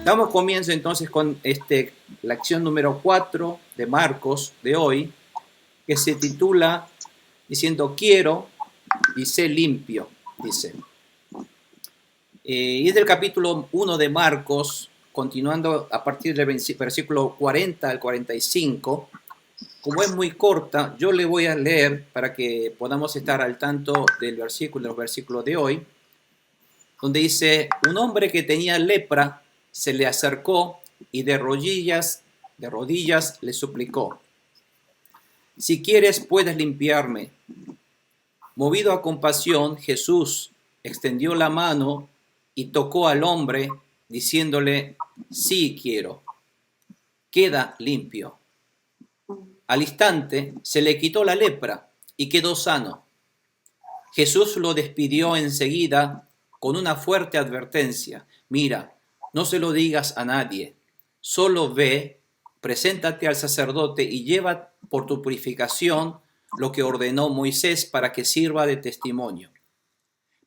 Damos comienzo entonces con la acción número 4 de Marcos de hoy, que se titula diciendo quiero y sé limpio, dice. Y es del capítulo 1 de Marcos, continuando a partir del versículo 40 al 45. Como es muy corta, yo le voy a leer para que podamos estar al tanto del versículo, los versículos de hoy, donde dice, un hombre que tenía lepra se le acercó y de rodillas le suplicó, si quieres puedes limpiarme. Movido a compasión, Jesús extendió la mano y tocó al hombre, diciéndole, sí quiero, queda limpio. Al instante se le quitó la lepra y quedó sano. Jesús lo despidió enseguida con una fuerte advertencia. Mira, no se lo digas a nadie, solo ve, preséntate al sacerdote y lleva por tu purificación lo que ordenó Moisés para que sirva de testimonio.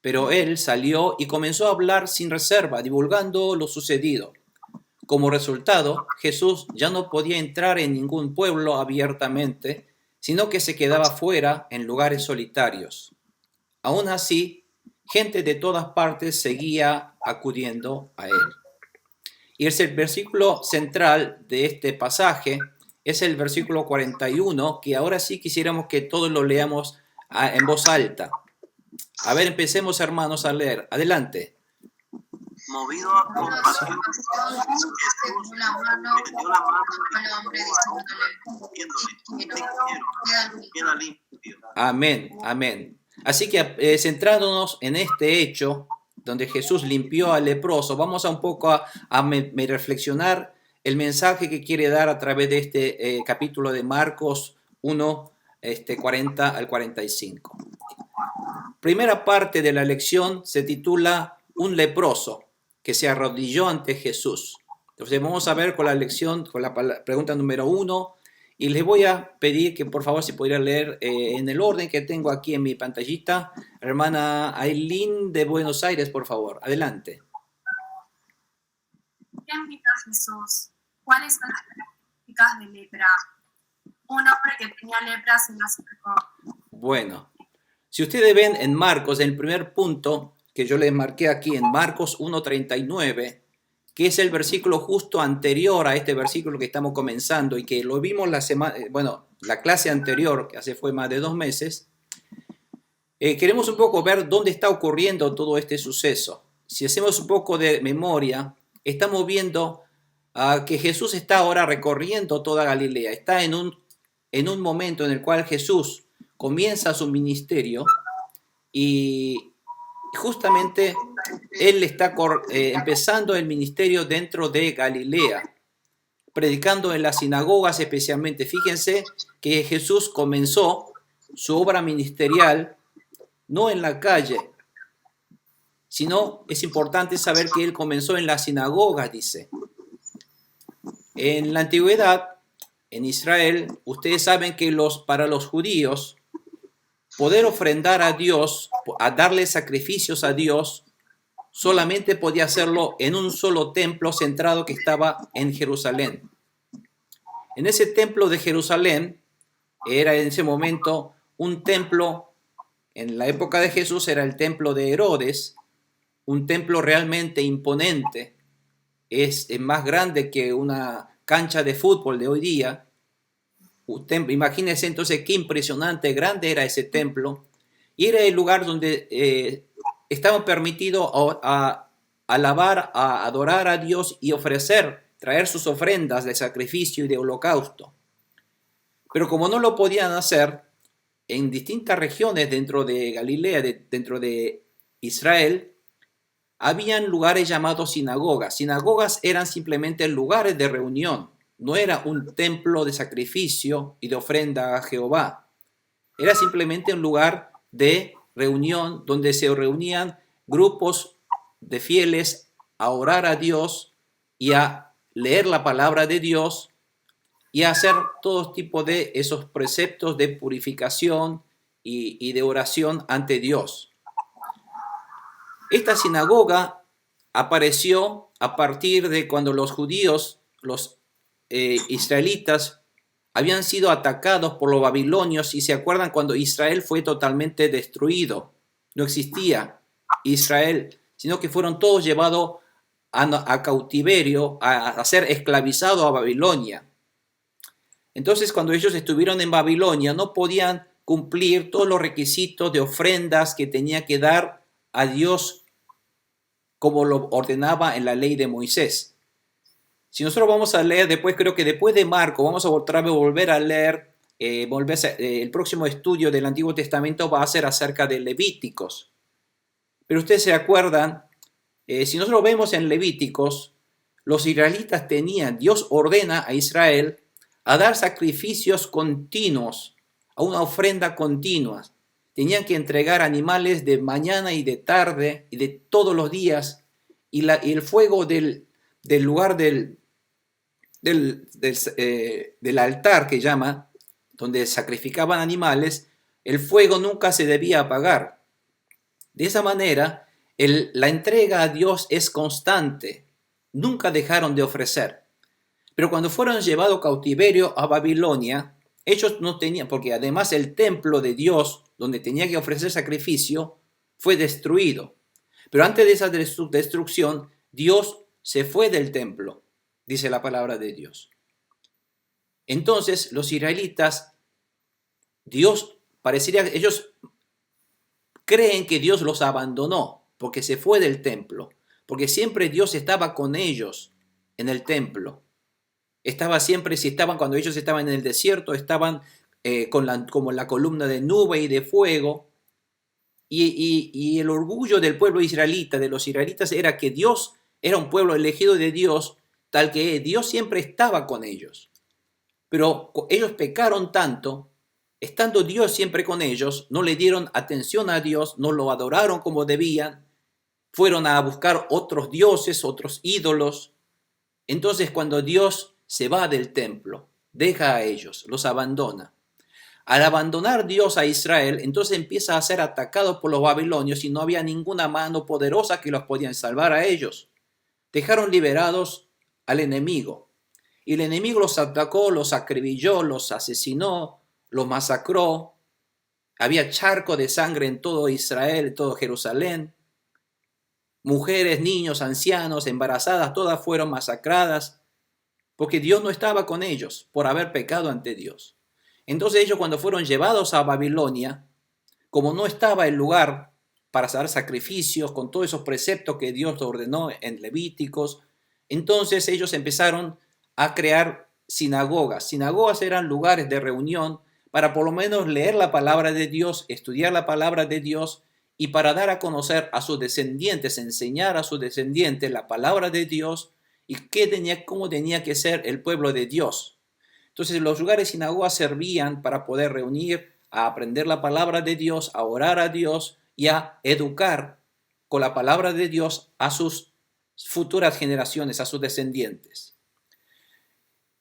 Pero él salió y comenzó a hablar sin reserva, divulgando lo sucedido. Como resultado, Jesús ya no podía entrar en ningún pueblo abiertamente, sino que se quedaba fuera en lugares solitarios. Aún así, gente de todas partes seguía acudiendo a él. Y el versículo central de este pasaje es el versículo 41, que ahora sí quisiéramos que todos lo leamos en voz alta. A ver, empecemos, hermanos, a leer. Adelante. Movido a compasión, Jesús extendió la mano al hombre diciéndole, queda limpio. Amén, amén. Así que centrándonos en este hecho, donde Jesús limpió al leproso, vamos a un poco a reflexionar el mensaje que quiere dar a través de este capítulo de Marcos 1, 40 al 45. Primera parte de la lección se titula Un leproso que se arrodilló ante Jesús. Entonces vamos a ver con la lección, con la pregunta número 1, y les voy a pedir que por favor si pudiera leer en el orden que tengo aquí en mi pantallita. Hermana Aileen de Buenos Aires, por favor, adelante. ¿Qué invita Jesús? ¿Cuáles son las características de lepra? Un hombre que tenía lepra se le acercó. Bueno, si ustedes ven en Marcos, en el primer punto que yo les marqué aquí, en Marcos 1:39, que es el versículo justo anterior a este versículo que estamos comenzando y que lo vimos la clase anterior, que hace fue más de 2 meses, queremos un poco ver dónde está ocurriendo todo este suceso. Si hacemos un poco de memoria, estamos viendo que Jesús está ahora recorriendo toda Galilea. Está en un momento en el cual Jesús comienza su ministerio y justamente él está empezando el ministerio dentro de Galilea, predicando en las sinagogas especialmente. Fíjense que Jesús comenzó su obra ministerial no en la calle, sino es importante saber que él comenzó en las sinagogas, dice. En la antigüedad, en Israel, ustedes saben que para los judíos, poder ofrendar a Dios, a darle sacrificios a Dios, solamente podía hacerlo en un solo templo centrado que estaba en Jerusalén. En ese templo de Jerusalén, era en ese momento un templo, en la época de Jesús era el templo de Herodes, un templo realmente imponente, es más grande que una cancha de fútbol de hoy día. Imagínense entonces qué impresionante, grande era ese templo, y era el lugar donde estaba permitido a alabar, a adorar a Dios y traer sus ofrendas de sacrificio y de holocausto. Pero como no lo podían hacer, en distintas regiones dentro de Galilea, dentro de Israel, habían lugares llamados sinagogas. Sinagogas eran simplemente lugares de reunión. No era un templo de sacrificio y de ofrenda a Jehová. Era simplemente un lugar de reunión donde se reunían grupos de fieles a orar a Dios y a leer la palabra de Dios y a hacer todo tipo de esos preceptos de purificación y de oración ante Dios. Esta sinagoga apareció a partir de cuando los judíos, los israelitas, habían sido atacados por los babilonios, y se acuerdan cuando Israel fue totalmente destruido. No existía Israel, sino que fueron todos llevados a cautiverio, a ser esclavizados a Babilonia. Entonces, cuando ellos estuvieron en Babilonia, no podían cumplir todos los requisitos de ofrendas que tenía que dar a Dios como lo ordenaba en la ley de Moisés. Si nosotros vamos a leer después, creo que después de Marcos, vamos a volver a leer, el próximo estudio del Antiguo Testamento va a ser acerca de Levíticos. Pero ustedes se acuerdan, si nosotros vemos en Levíticos, los israelitas tenían, Dios ordena a Israel a dar sacrificios continuos, a una ofrenda continua. Tenían que entregar animales de mañana y de tarde y de todos los días, y el fuego del lugar del altar, que llama, donde sacrificaban animales, el fuego nunca se debía apagar. De esa manera, la entrega a Dios es constante. Nunca dejaron de ofrecer. Pero cuando fueron llevados cautiverio a Babilonia, ellos no tenían, porque además el templo de Dios, donde tenía que ofrecer sacrificio, fue destruido. Pero antes de esa destrucción, Dios se fue del templo, dice la palabra de Dios. Entonces, los israelitas, ellos creen que Dios los abandonó porque se fue del templo, porque siempre Dios estaba con ellos en el templo. Cuando ellos estaban en el desierto, estaban como la columna de nube y de fuego. Y el orgullo del pueblo israelita, de los israelitas, era que Dios era un pueblo elegido de Dios, tal que Dios siempre estaba con ellos. Pero ellos pecaron tanto, estando Dios siempre con ellos, no le dieron atención a Dios, no lo adoraron como debían, fueron a buscar otros dioses, otros ídolos. Entonces, cuando Dios se va del templo, deja a ellos, los abandona. Al abandonar Dios a Israel, entonces empieza a ser atacado por los babilonios y no había ninguna mano poderosa que los podían salvar a ellos. Dejaron liberados al enemigo. Y el enemigo los atacó, los acribilló, los asesinó, los masacró. Había charco de sangre en todo Israel, en todo Jerusalén. Mujeres, niños, ancianos, embarazadas, todas fueron masacradas porque Dios no estaba con ellos por haber pecado ante Dios. Entonces ellos, cuando fueron llevados a Babilonia, como no estaba el lugar para dar sacrificios con todos esos preceptos que Dios ordenó en Levíticos, entonces ellos empezaron a crear sinagogas. Sinagogas eran lugares de reunión para por lo menos leer la palabra de Dios, estudiar la palabra de Dios, y para dar a conocer a sus descendientes, enseñar a sus descendientes la palabra de Dios y cómo tenía que ser el pueblo de Dios. Entonces los lugares sinagogas servían para poder reunir, a aprender la palabra de Dios, a orar a Dios y a educar con la palabra de Dios a sus futuras generaciones, a sus descendientes.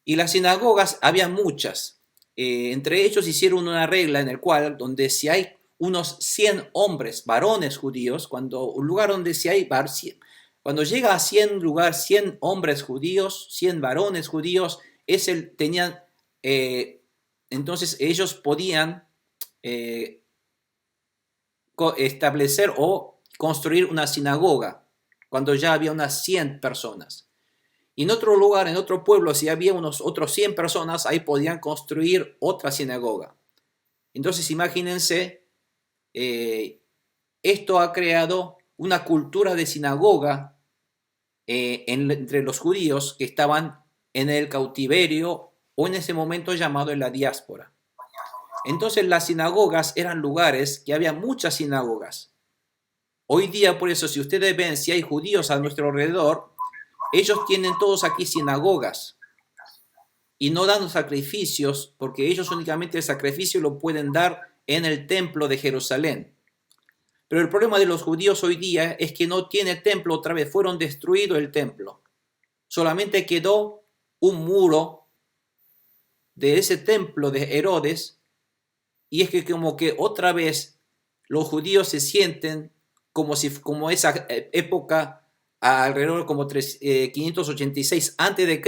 Y las sinagogas había muchas. Entre ellos hicieron una regla en el cual, donde si hay unos 100 hombres, varones judíos, cuando llega a 100 hombres judíos, 100 varones judíos, entonces ellos podían establecer o construir una sinagoga cuando ya había unas 100 personas. Y en otro lugar, en otro pueblo, si había otros 100 personas, ahí podían construir otra sinagoga. Entonces imagínense, esto ha creado una cultura de sinagoga entre los judíos que estaban en el cautiverio o en ese momento llamado en la diáspora. Entonces las sinagogas eran lugares que había muchas sinagogas. Hoy día, por eso, si ustedes ven, si hay judíos a nuestro alrededor, ellos tienen todos aquí sinagogas y no dan sacrificios, porque ellos únicamente el sacrificio lo pueden dar en el templo de Jerusalén. Pero el problema de los judíos hoy día es que no tiene templo otra vez, fueron destruidos el templo. Solamente quedó un muro de ese templo de Herodes, y es que como que otra vez los judíos se sienten como esa época alrededor como 586 a.C.,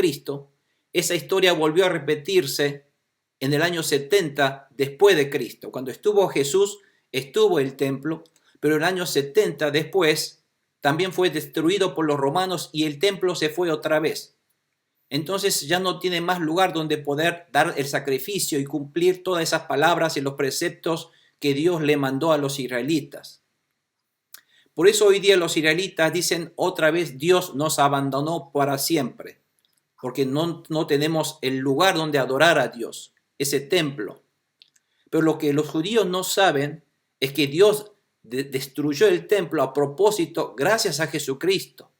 esa historia volvió a repetirse en el año 70 después de Cristo. Cuando estuvo Jesús, estuvo el templo, pero el año 70 después también fue destruido por los romanos y el templo se fue otra vez. Entonces ya no tiene más lugar donde poder dar el sacrificio y cumplir todas esas palabras y los preceptos que Dios le mandó a los israelitas. Por eso hoy día los israelitas dicen otra vez: Dios nos abandonó para siempre, porque no tenemos el lugar donde adorar a Dios, ese templo. Pero lo que los judíos no saben es que Dios destruyó el templo a propósito gracias a Jesucristo,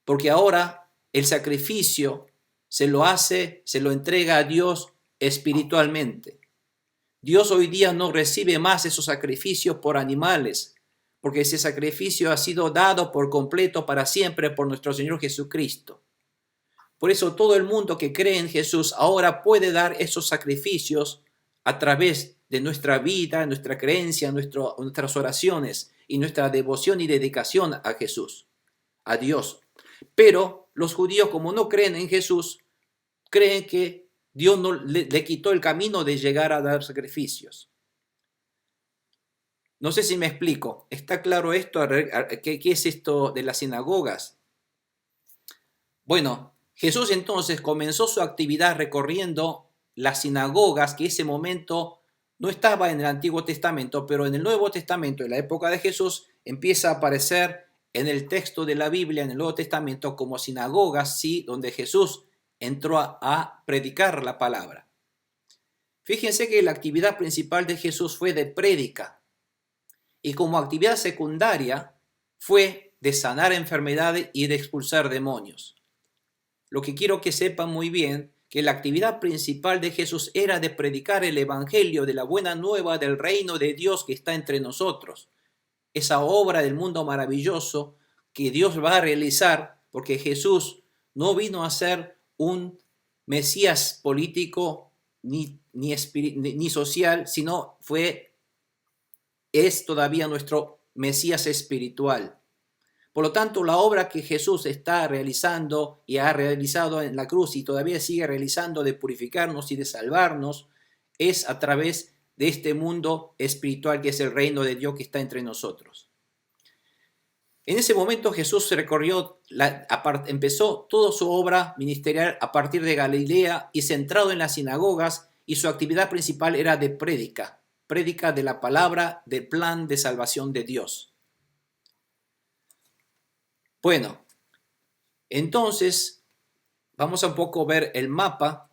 porque ahora el sacrificio se lo entrega a Dios espiritualmente. Dios hoy día no recibe más esos sacrificios por animales, porque ese sacrificio ha sido dado por completo para siempre por nuestro Señor Jesucristo. Por eso todo el mundo que cree en Jesús ahora puede dar esos sacrificios a través de nuestra vida, nuestra creencia, nuestras oraciones y nuestra devoción y dedicación a Jesús, a Dios. Pero los judíos, como no creen en Jesús, creen que Dios no le quitó el camino de llegar a dar sacrificios. No sé si me explico. ¿Está claro esto? ¿Qué es esto de las sinagogas? Bueno, Jesús entonces comenzó su actividad recorriendo las sinagogas, que en ese momento no estaba en el Antiguo Testamento, pero en el Nuevo Testamento, en la época de Jesús, empieza a aparecer en el texto de la Biblia, en el Nuevo Testamento, como sinagogas, sí, donde Jesús entró a predicar la palabra. Fíjense que la actividad principal de Jesús fue de prédica, y como actividad secundaria fue de sanar enfermedades y de expulsar demonios. Lo que quiero que sepan muy bien, que la actividad principal de Jesús era de predicar el evangelio de la buena nueva del reino de Dios que está entre nosotros. Esa obra del mundo maravilloso que Dios va a realizar, porque Jesús no vino a ser un Mesías político ni social, sino es todavía nuestro Mesías espiritual. Por lo tanto, la obra que Jesús está realizando y ha realizado en la cruz y todavía sigue realizando de purificarnos y de salvarnos es a través de este mundo espiritual que es el reino de Dios que está entre nosotros. En ese momento Jesús empezó toda su obra ministerial a partir de Galilea y centrado en las sinagogas, y su actividad principal era de prédica de la palabra, del plan de salvación de Dios. Bueno, entonces vamos a un poco ver el mapa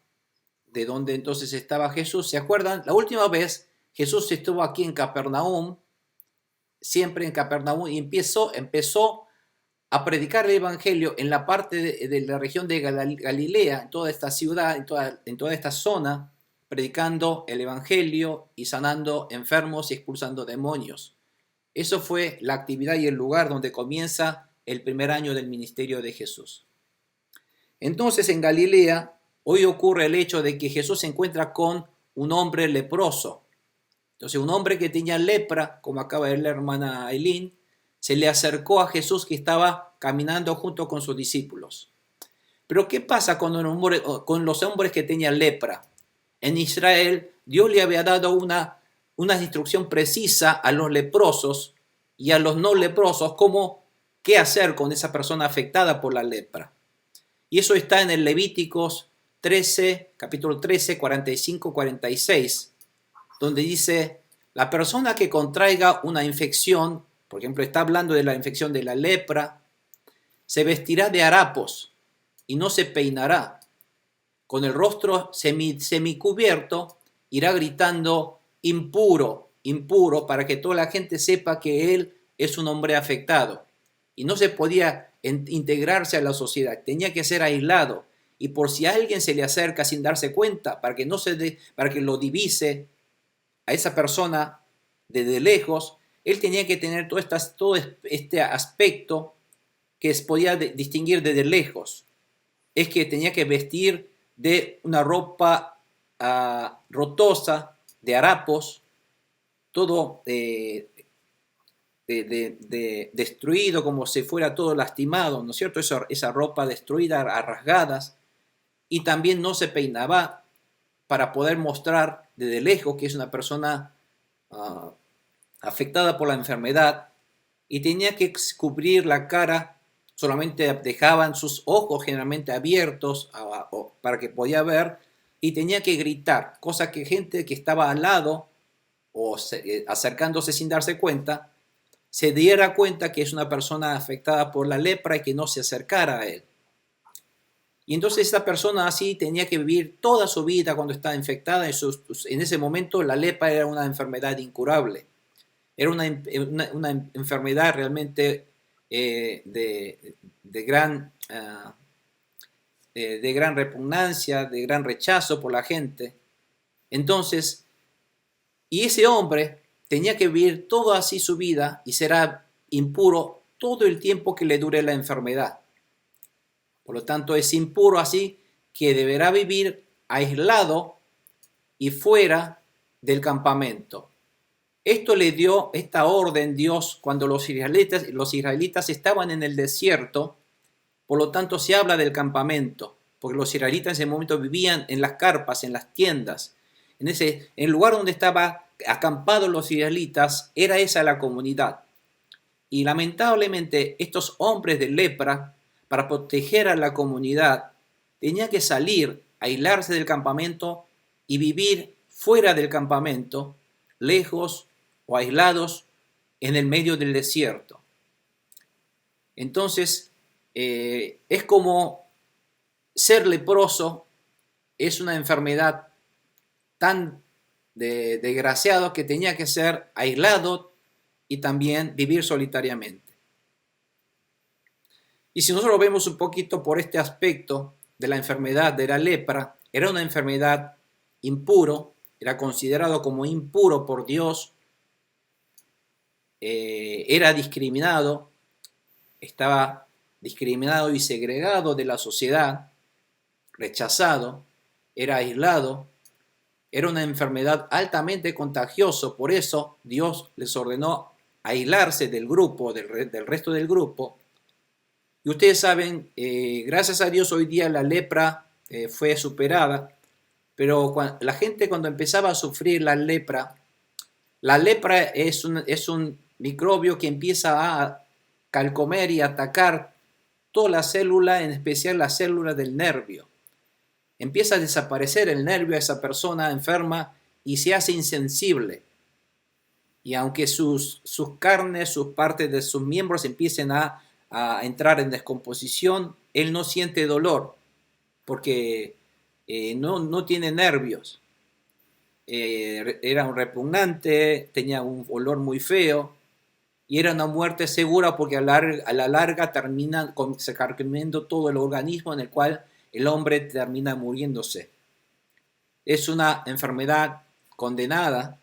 de donde entonces estaba Jesús. ¿Se acuerdan? La última vez Jesús estuvo aquí en Capernaum, siempre en Capernaum, y empezó a predicar el evangelio en la parte de la región de Galilea, en toda esta ciudad, en toda esta zona, predicando el evangelio y sanando enfermos y expulsando demonios. Eso fue la actividad y el lugar donde comienza el primer año del ministerio de Jesús. Entonces en Galilea hoy ocurre el hecho de que Jesús se encuentra con un hombre leproso. Entonces un hombre que tenía lepra, como acaba de ver la hermana Aileen, se le acercó a Jesús que estaba caminando junto con sus discípulos. Pero ¿qué pasa con los hombres que tenían lepra? En Israel, Dios le había dado una instrucción precisa a los leprosos y a los no leprosos qué hacer con esa persona afectada por la lepra. Y eso está en el Levíticos 13, capítulo 13, 45, 46, donde dice: la persona que contraiga una infección, por ejemplo, está hablando de la infección de la lepra, se vestirá de harapos y no se peinará. Con el rostro semicubierto, irá gritando: impuro, impuro, para que toda la gente sepa que él es un hombre afectado. Y no se podía integrarse a la sociedad, tenía que ser aislado. Y por si a alguien se le acerca sin darse cuenta, para que lo divise a esa persona desde lejos, él tenía que tener todo este aspecto que podía distinguir desde lejos. Es que tenía que vestir de una ropa rotosa, de harapos, todo destruido, como si fuera todo lastimado, ¿no es cierto? Esa ropa destruida, a rasgadas, y también no se peinaba para poder mostrar desde lejos que es una persona afectada por la enfermedad, y tenía que cubrir la cara, solamente dejaban sus ojos generalmente abiertos para que podía ver, y tenía que gritar, cosa que gente que estaba al lado o acercándose sin darse cuenta, se diera cuenta que es una persona afectada por la lepra y que no se acercara a él. Y entonces esta persona así tenía que vivir toda su vida cuando estaba infectada. En ese momento la lepra era una enfermedad incurable. Era una enfermedad realmente de gran repugnancia, de gran rechazo por la gente. Entonces, y ese hombre tenía que vivir toda así su vida y será impuro todo el tiempo que le dure la enfermedad. Por lo tanto, es impuro así que deberá vivir aislado y fuera del campamento. Esto le dio esta orden Dios cuando los israelitas estaban en el desierto. Por lo tanto, se habla del campamento, porque los israelitas en ese momento vivían en las carpas, en las tiendas. En el lugar donde estaban acampados los israelitas, era esa la comunidad. Y lamentablemente, estos hombres de lepra, para proteger a la comunidad, tenían que salir, aislarse del campamento y vivir fuera del campamento, lejos o aislados en el medio del desierto. Entonces, es como ser leproso, es una enfermedad tan desgraciada que tenía que ser aislado y también vivir solitariamente. Y si nosotros vemos un poquito por este aspecto de la enfermedad de la lepra, era una enfermedad impuro, era considerado como impuro por Dios, era discriminado, estaba discriminado y segregado de la sociedad, rechazado, era aislado, era una enfermedad altamente contagiosa, por eso Dios les ordenó aislarse del grupo, del resto del grupo. Y ustedes saben, gracias a Dios hoy día la lepra fue superada, pero la gente cuando empezaba a sufrir la lepra es un microbio que empieza a calcomer y atacar toda la célula, en especial la célula del nervio. Empieza a desaparecer el nervio de esa persona enferma y se hace insensible. Y aunque sus carnes, sus partes de sus miembros empiecen a entrar en descomposición, él no siente dolor porque no tiene nervios. Era un repugnante, tenía un olor muy feo y era una muerte segura porque a la larga termina se carcomiendo todo el organismo, en el cual el hombre termina muriéndose. Es una enfermedad condenada,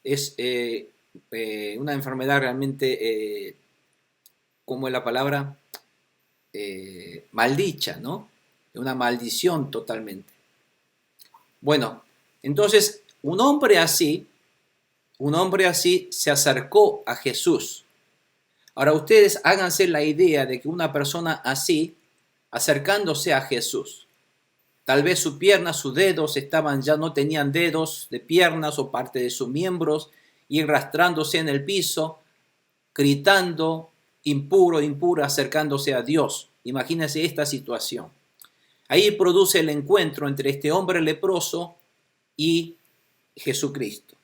es una enfermedad realmente, ¿cómo es la palabra? Maldicha, ¿no? Una maldición totalmente. Bueno, entonces un hombre así se acercó a Jesús. Ahora ustedes háganse la idea de que una persona así, acercándose a Jesús, tal vez sus piernas, sus dedos ya no tenían dedos de piernas o parte de sus miembros, y arrastrándose en el piso, gritando, impuro, impuro, acercándose a Dios. Imagínense esta situación. Ahí produce el encuentro entre este hombre leproso y Jesucristo.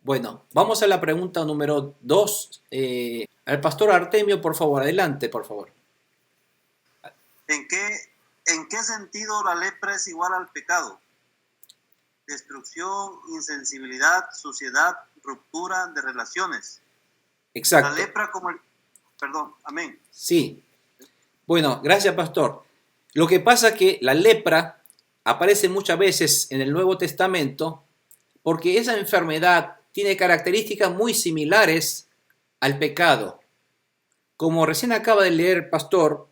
Bueno, vamos a la pregunta número 2. Al pastor Artemio, por favor, adelante, por favor. ¿En qué sentido la lepra es igual al pecado? Destrucción, insensibilidad, suciedad, ruptura de relaciones. Exacto. La lepra como el... Perdón, amén. Sí. Bueno, gracias, pastor. Lo que pasa es que la lepra aparece muchas veces en el Nuevo Testamento porque esa enfermedad tiene características muy similares al pecado. Como recién acaba de leer el pastor,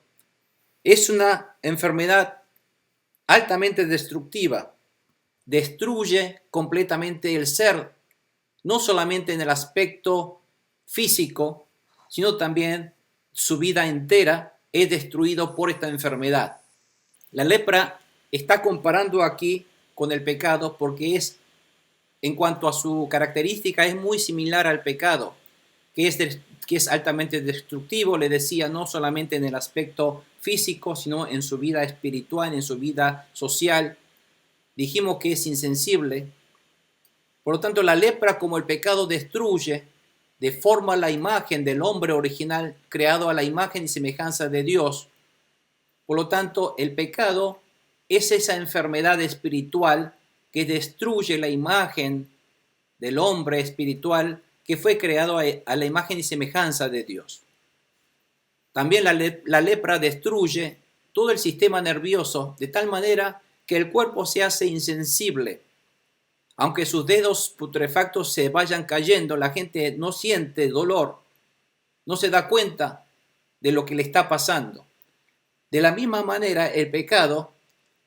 es una enfermedad altamente destructiva. Destruye completamente el ser, no solamente en el aspecto físico, sino también su vida entera es destruido por esta enfermedad. La lepra está comparando aquí con el pecado porque es, en cuanto a su característica, es muy similar al pecado, que es altamente destructivo, le decía, no solamente en el aspecto físico, sino en su vida espiritual, en su vida social. Dijimos que es insensible. Por lo tanto, la lepra, como el pecado, destruye, deforma la imagen del hombre original creado a la imagen y semejanza de Dios. Por lo tanto, el pecado es esa enfermedad espiritual que destruye la imagen del hombre espiritual que fue creado a la imagen y semejanza de Dios. También la lepra destruye todo el sistema nervioso de tal manera que el cuerpo se hace insensible. Aunque sus dedos putrefactos se vayan cayendo, la gente no siente dolor, no se da cuenta de lo que le está pasando. De la misma manera, el pecado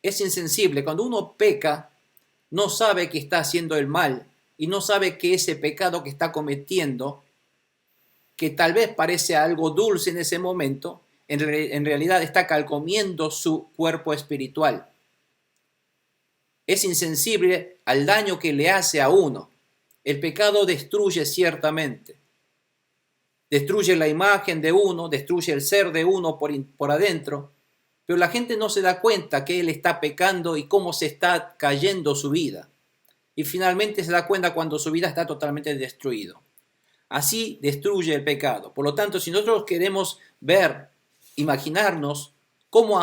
es insensible. Cuando uno peca, no sabe que está haciendo el mal y no sabe que ese pecado que está cometiendo, que tal vez parece algo dulce en ese momento, en realidad está carcomiendo su cuerpo espiritual. Es insensible al daño que le hace a uno. El pecado destruye ciertamente. Destruye la imagen de uno, destruye el ser de uno por adentro, pero la gente no se da cuenta que él está pecando y cómo se está cayendo su vida. Y finalmente se da cuenta cuando su vida está totalmente destruida. Así destruye el pecado. Por lo tanto, si nosotros queremos ver, imaginarnos cómo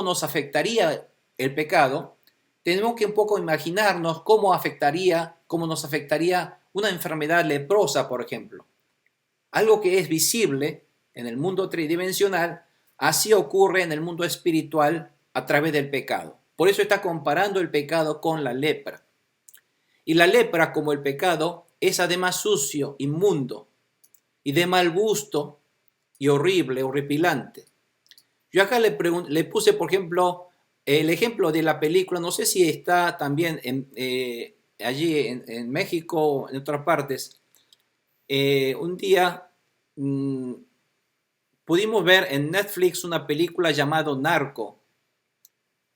nos afectaría el pecado, tenemos que un poco imaginarnos cómo nos afectaría una enfermedad leprosa, por ejemplo. Algo que es visible en el mundo tridimensional, así ocurre en el mundo espiritual a través del pecado. Por eso está comparando el pecado con la lepra. Y la lepra, como el pecado, es además sucio, inmundo y de mal gusto y horrible, horripilante. Yo acá le puse, por ejemplo, el ejemplo de la película, no sé si está también allí en México o en otras partes. Un día pudimos ver en Netflix una película llamada Narco.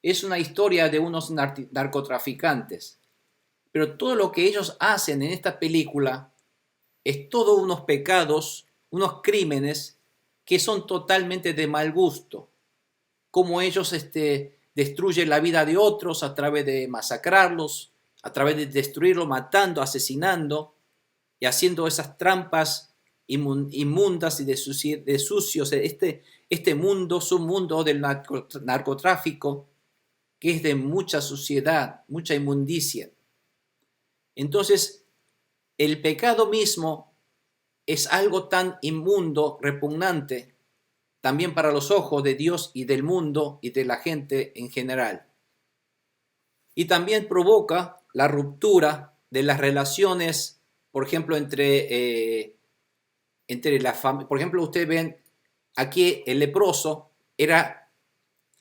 Es una historia de unos narcotraficantes. Pero todo lo que ellos hacen en esta película es todos unos pecados, unos crímenes que son totalmente de mal gusto. Cómo ellos destruyen la vida de otros a través de masacrarlos, a través de destruirlos, matando, asesinando y haciendo esas trampas inmundas y de sucios. Este mundo es un mundo del narcotráfico que es de mucha suciedad, mucha inmundicia. Entonces, el pecado mismo es algo tan inmundo, repugnante, también para los ojos de Dios y del mundo y de la gente en general. Y también provoca la ruptura de las relaciones, por ejemplo, entre la familia. Por ejemplo, ustedes ven, aquí el leproso era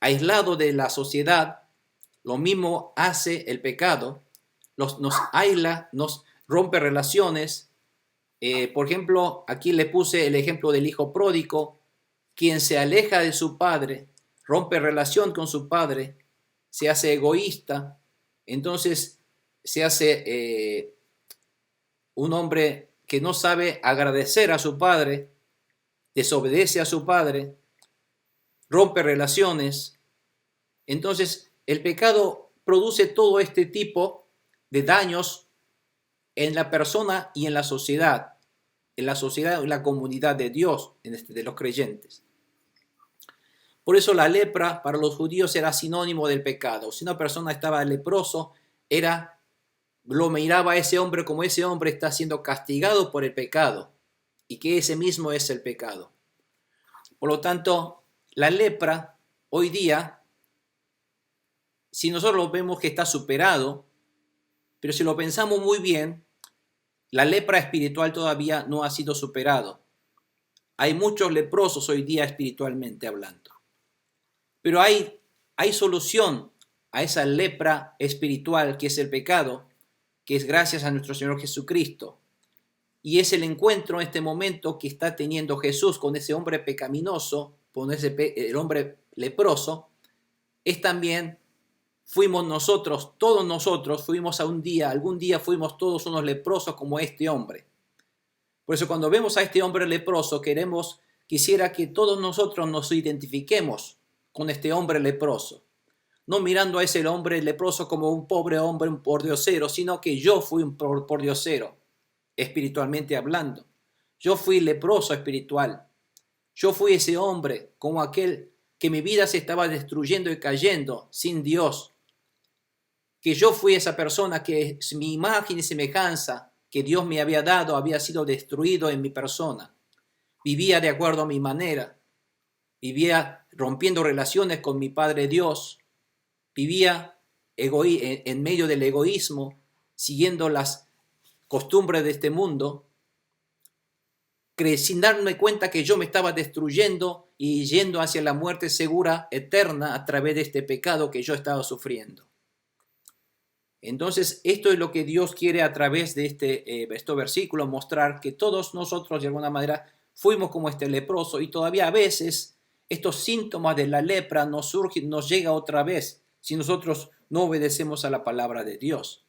aislado de la sociedad, lo mismo hace el pecado, nos aísla, nos rompe relaciones. Por ejemplo, aquí le puse el ejemplo del hijo pródigo, quien se aleja de su padre, rompe relación con su padre, se hace egoísta, entonces se hace un hombre que no sabe agradecer a su padre, desobedece a su padre, rompe relaciones. Entonces, el pecado produce todo este tipo de daños en la persona y en la sociedad y en la comunidad de Dios, de los creyentes. Por eso la lepra para los judíos era sinónimo del pecado. Si una persona estaba leproso, lo miraba a ese hombre como ese hombre está siendo castigado por el pecado y que ese mismo es el pecado. Por lo tanto, la lepra hoy día, si nosotros lo vemos que está superado, pero si lo pensamos muy bien, la lepra espiritual todavía no ha sido superado. Hay muchos leprosos hoy día espiritualmente hablando. Pero hay solución a esa lepra espiritual que es el pecado, que es gracias a nuestro Señor Jesucristo. Y es el encuentro en este momento que está teniendo Jesús con ese hombre pecaminoso, con el hombre leproso. Es también, fuimos nosotros, todos nosotros fuimos algún día fuimos todos unos leprosos como este hombre. Por eso cuando vemos a este hombre leproso, quisiera que todos nosotros nos identifiquemos con este hombre leproso. No mirando a ese hombre leproso como un pobre hombre, un pordiosero, sino que yo fui un pordiosero, espiritualmente hablando. Yo fui leproso espiritual. Yo fui ese hombre como aquel que mi vida se estaba destruyendo y cayendo sin Dios. Que yo fui esa persona que mi imagen y semejanza que Dios me había dado había sido destruido en mi persona. Vivía de acuerdo a mi manera. Vivía rompiendo relaciones con mi Padre Dios. Vivía en medio del egoísmo, siguiendo las costumbres de este mundo, sin darme cuenta que yo me estaba destruyendo y yendo hacia la muerte segura, eterna, a través de este pecado que yo estaba sufriendo. Entonces, esto es lo que Dios quiere a través de este versículo, mostrar que todos nosotros, de alguna manera, fuimos como este leproso, y todavía a veces estos síntomas de la lepra nos llega otra vez si nosotros no obedecemos a la palabra de Dios.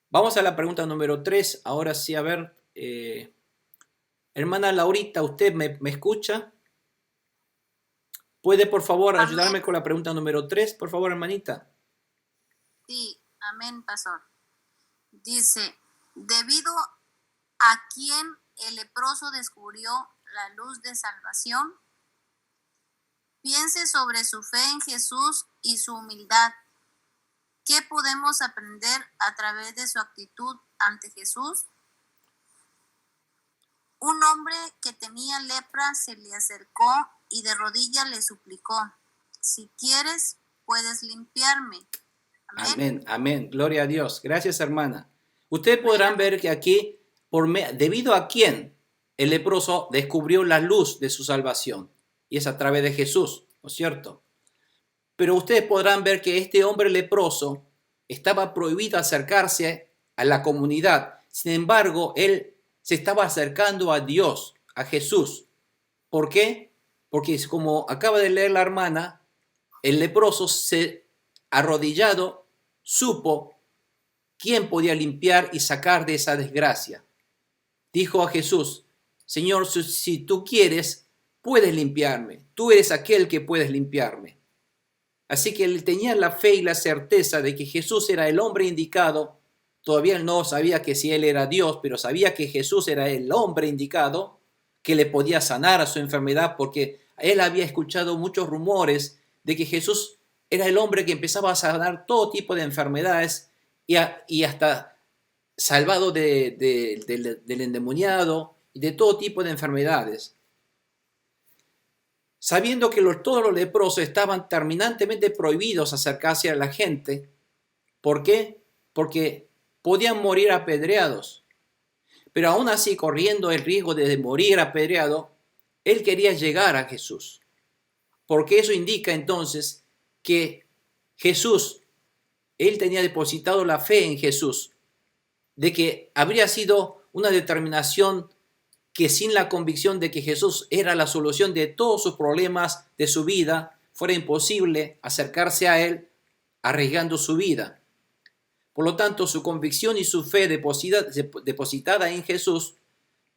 Vamos a la pregunta número 3. Ahora sí, a ver, hermana Laurita, ¿usted me escucha? ¿Puede, por favor, ayudarme con la pregunta número 3? Por favor, hermanita. Sí, amén, pastor. Dice, debido a quien el leproso descubrió la luz de salvación, piense sobre su fe en Jesús y su humildad. ¿Qué podemos aprender a través de su actitud ante Jesús? Un hombre que tenía lepra se le acercó y de rodillas le suplicó, si quieres, puedes limpiarme. Amén. Amén, amén. Gloria a Dios. Gracias, hermana. Ustedes podrán ver que aquí, debido a quién el leproso descubrió la luz de su salvación. Y es a través de Jesús, ¿no es cierto? Pero ustedes podrán ver que este hombre leproso estaba prohibido acercarse a la comunidad. Sin embargo, él se estaba acercando a Dios, a Jesús. ¿Por qué? Porque como acaba de leer la hermana, el leproso arrodillado supo quién podía limpiar y sacar de esa desgracia. Dijo a Jesús, Señor, si tú quieres, puedes limpiarme. Tú eres aquel que puedes limpiarme. Así que él tenía la fe y la certeza de que Jesús era el hombre indicado. Todavía él no sabía que si él era Dios, pero sabía que Jesús era el hombre indicado que le podía sanar a su enfermedad, porque él había escuchado muchos rumores de que Jesús era el hombre que empezaba a sanar todo tipo de enfermedades y hasta salvado del endemoniado y de todo tipo de enfermedades. Sabiendo que todos los leprosos estaban terminantemente prohibidos acercarse a la gente. ¿Por qué? Porque podían morir apedreados. Pero aún así, corriendo el riesgo de morir apedreado, él quería llegar a Jesús. Porque eso indica entonces que Jesús, él tenía depositado la fe en Jesús, de que habría sido una determinación que sin la convicción de que Jesús era la solución de todos sus problemas de su vida, fuera imposible acercarse a Él arriesgando su vida. Por lo tanto, su convicción y su fe depositada en Jesús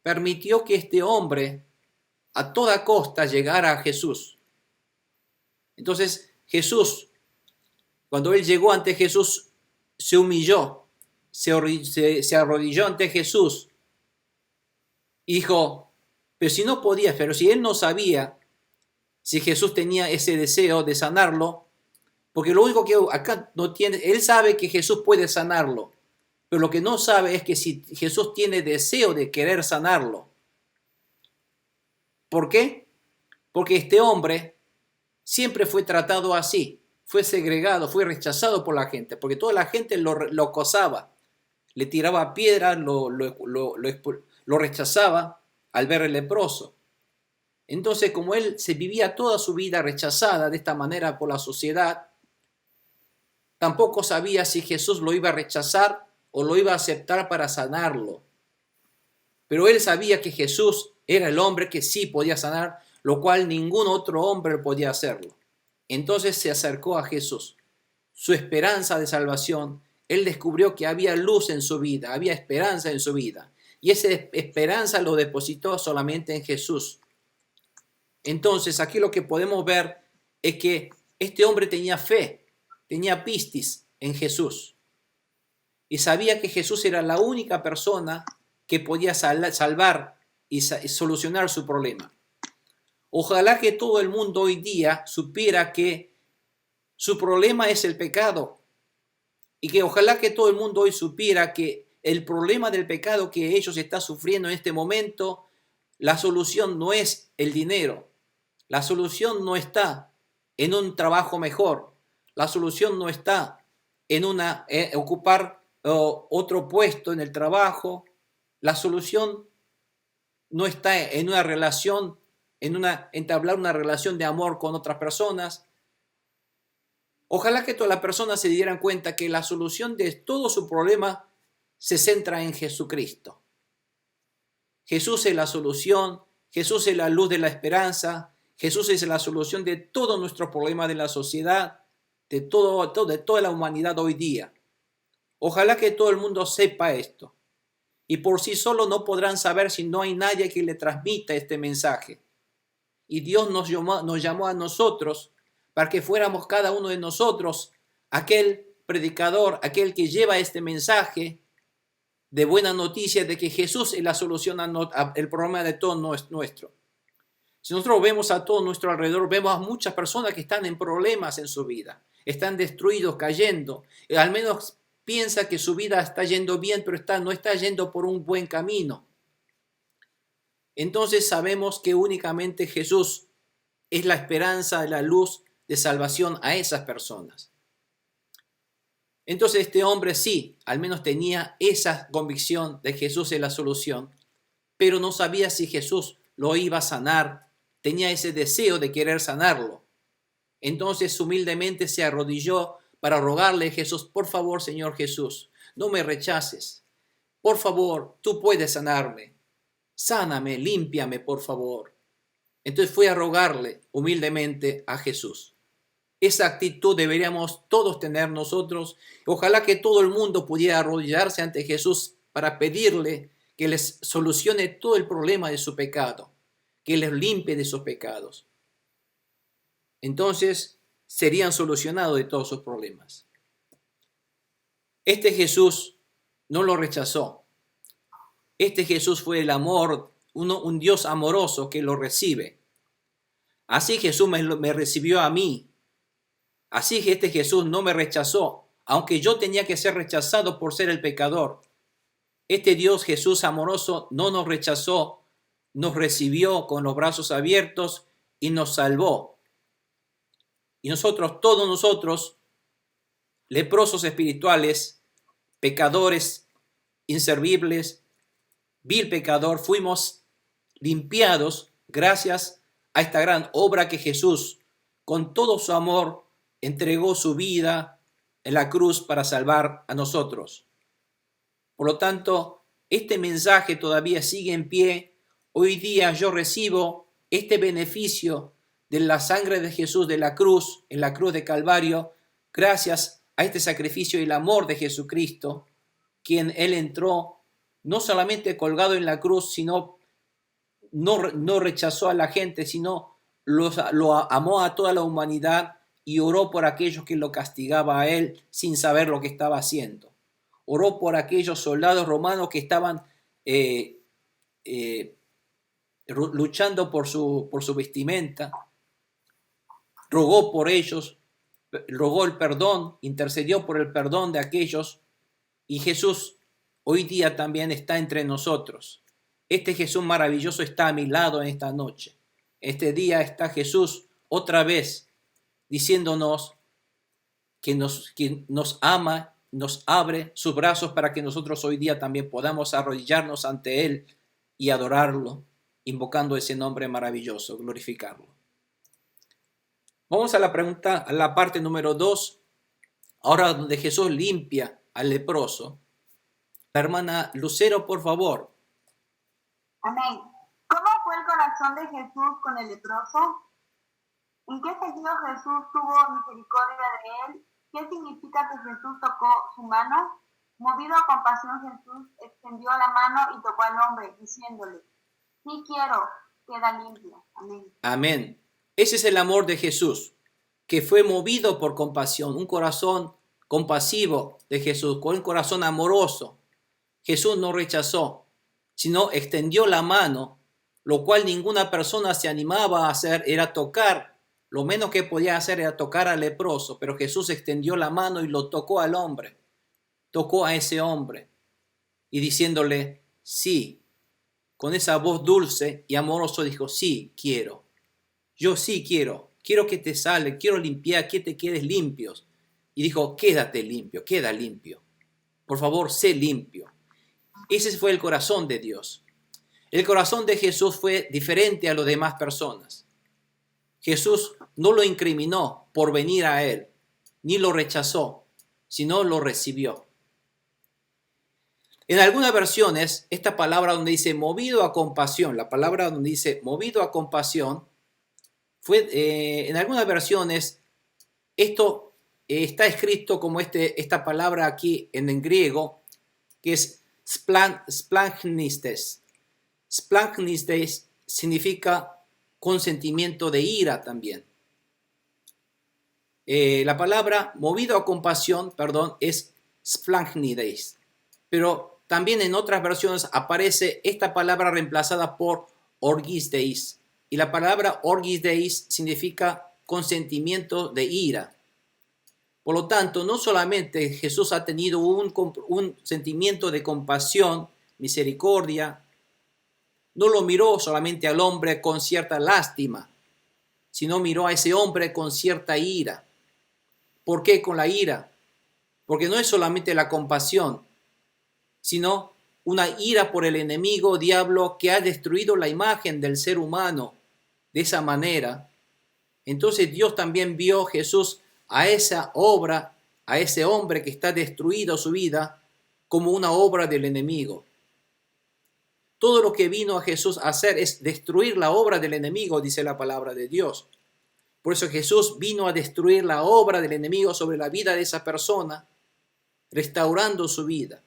permitió que este hombre a toda costa llegara a Jesús. Entonces, Jesús, cuando él llegó ante Jesús, se humilló, se arrodilló ante Jesús y dijo, pero si él no sabía si Jesús tenía ese deseo de sanarlo, porque lo único que acá no tiene, él sabe que Jesús puede sanarlo, pero lo que no sabe es que si Jesús tiene deseo de querer sanarlo. ¿Por qué? Porque este hombre siempre fue tratado así, fue segregado, fue rechazado por la gente, porque toda la gente lo acosaba, le tiraba piedras, lo rechazaba al ver el leproso. Entonces, como él se vivía toda su vida rechazada de esta manera por la sociedad, tampoco sabía si Jesús lo iba a rechazar o lo iba a aceptar para sanarlo. Pero él sabía que Jesús era el hombre que sí podía sanar, lo cual ningún otro hombre podía hacerlo. Entonces se acercó a Jesús. Su esperanza de salvación, él descubrió que había luz en su vida, había esperanza en su vida. Y esa esperanza lo depositó solamente en Jesús. Entonces aquí lo que podemos ver es que este hombre tenía fe, tenía pistis en Jesús. Y sabía que Jesús era la única persona que podía salvar y solucionar su problema. Ojalá que todo el mundo hoy día supiera que su problema es el pecado. Y que ojalá que todo el mundo hoy supiera que el problema del pecado que ellos están sufriendo en este momento, la solución no es el dinero. La solución no está en un trabajo mejor. La solución no está en ocupar otro puesto en el trabajo. La solución no está en una relación, entablar una relación de amor con otras personas. Ojalá que todas las personas se dieran cuenta que la solución de todo su problema se centra en Jesucristo. Jesús es la solución, Jesús es la luz de la esperanza, Jesús es la solución de todos nuestros problemas de la sociedad, de toda la humanidad hoy día. Ojalá que todo el mundo sepa esto. Y por sí solo no podrán saber si no hay nadie que le transmita este mensaje. Y Dios nos llamó a nosotros para que fuéramos cada uno de nosotros aquel predicador, aquel que lleva este mensaje de buena noticia de que Jesús es la solución al problema de todo nuestro. Si nosotros vemos a todo nuestro alrededor, vemos a muchas personas que están en problemas en su vida, están destruidos, cayendo, al menos piensa que su vida está yendo bien, pero no está yendo por un buen camino. Entonces sabemos que únicamente Jesús es la esperanza, la luz de salvación a esas personas. Entonces este hombre sí, al menos tenía esa convicción de que Jesús es la solución, pero no sabía si Jesús lo iba a sanar, tenía ese deseo de querer sanarlo. Entonces humildemente se arrodilló para rogarle a Jesús: por favor, Señor Jesús, no me rechaces. Por favor, tú puedes sanarme. Sáname, límpiame, por favor. Entonces fue a rogarle humildemente a Jesús. Esa actitud deberíamos todos tener nosotros. Ojalá que todo el mundo pudiera arrodillarse ante Jesús para pedirle que les solucione todo el problema de su pecado, que les limpie de sus pecados. Entonces serían solucionados de todos sus problemas. Este Jesús no lo rechazó. Este Jesús fue el amor, un Dios amoroso que lo recibe. Así Jesús me recibió a mí. Así que este Jesús no me rechazó, aunque yo tenía que ser rechazado por ser el pecador. Este Dios Jesús amoroso no nos rechazó, nos recibió con los brazos abiertos y nos salvó. Y nosotros, todos nosotros, leprosos espirituales, pecadores, inservibles, vil pecador, fuimos limpiados gracias a esta gran obra que Jesús, con todo su amor, entregó su vida en la cruz para salvar a nosotros. Por lo tanto, este mensaje todavía sigue en pie. Hoy día yo recibo este beneficio de la sangre de Jesús de la cruz, en la cruz de Calvario, gracias a este sacrificio y el amor de Jesucristo, quien Él entró no solamente colgado en la cruz, sino no rechazó a la gente, sino lo amó a toda la humanidad y oró por aquellos que lo castigaba a Él sin saber lo que estaba haciendo. Oró por aquellos soldados romanos que estaban luchando por su vestimenta. Rogó por ellos, rogó el perdón, intercedió por el perdón de aquellos, y Jesús hoy día también está entre nosotros. Este Jesús maravilloso está a mi lado en esta noche. Este día está Jesús otra vez diciéndonos que nos ama, nos abre sus brazos para que nosotros hoy día también podamos arrodillarnos ante Él y adorarlo, invocando ese nombre maravilloso, glorificarlo. Vamos a la pregunta, a la parte número 2, ahora donde Jesús limpia al leproso. La hermana Lucero, por favor. Amén. ¿Cómo fue el corazón de Jesús con el leproso? ¿En qué sentido Jesús tuvo misericordia de él? ¿Qué significa que Jesús tocó su mano? Movido a compasión, Jesús extendió la mano y tocó al hombre, diciéndole, sí quiero, queda limpio. Amén. Amén. Ese es el amor de Jesús, que fue movido por compasión, un corazón compasivo de Jesús, con un corazón amoroso. Jesús no rechazó, sino extendió la mano, lo cual ninguna persona se animaba a hacer, era tocar. Lo menos que podía hacer era tocar al leproso, pero Jesús extendió la mano y lo tocó al hombre. Tocó a ese hombre y diciéndole, sí, con esa voz dulce y amorosa dijo, sí, quiero. Yo sí quiero que te salga, quiero limpiar, que te quedes limpios. Y dijo, quédate limpio, queda limpio. Por favor, sé limpio. Ese fue el corazón de Dios. El corazón de Jesús fue diferente a las demás personas. Jesús no lo incriminó por venir a él, ni lo rechazó, sino lo recibió. En algunas versiones, esta palabra donde dice movido a compasión, la palabra donde dice movido a compasión, en algunas versiones esto está escrito como esta palabra aquí en griego, que es splancnistes. Splancnistes significa consentimiento de ira también. La palabra movido a compasión, es splancnides, pero también en otras versiones aparece esta palabra reemplazada por orgisdeis, y la palabra orgisdeis significa consentimiento de ira. Por lo tanto, no solamente Jesús ha tenido un sentimiento de compasión, misericordia, no lo miró solamente al hombre con cierta lástima, sino miró a ese hombre con cierta ira. ¿Por qué con la ira? Porque no es solamente la compasión, sino una ira por el enemigo diablo que ha destruido la imagen del ser humano de esa manera. Entonces Dios también vio a Jesús a esa obra, a ese hombre que está destruido su vida, como una obra del enemigo. Todo lo que vino a Jesús a hacer es destruir la obra del enemigo, dice la palabra de Dios. Por eso Jesús vino a destruir la obra del enemigo sobre la vida de esa persona, restaurando su vida.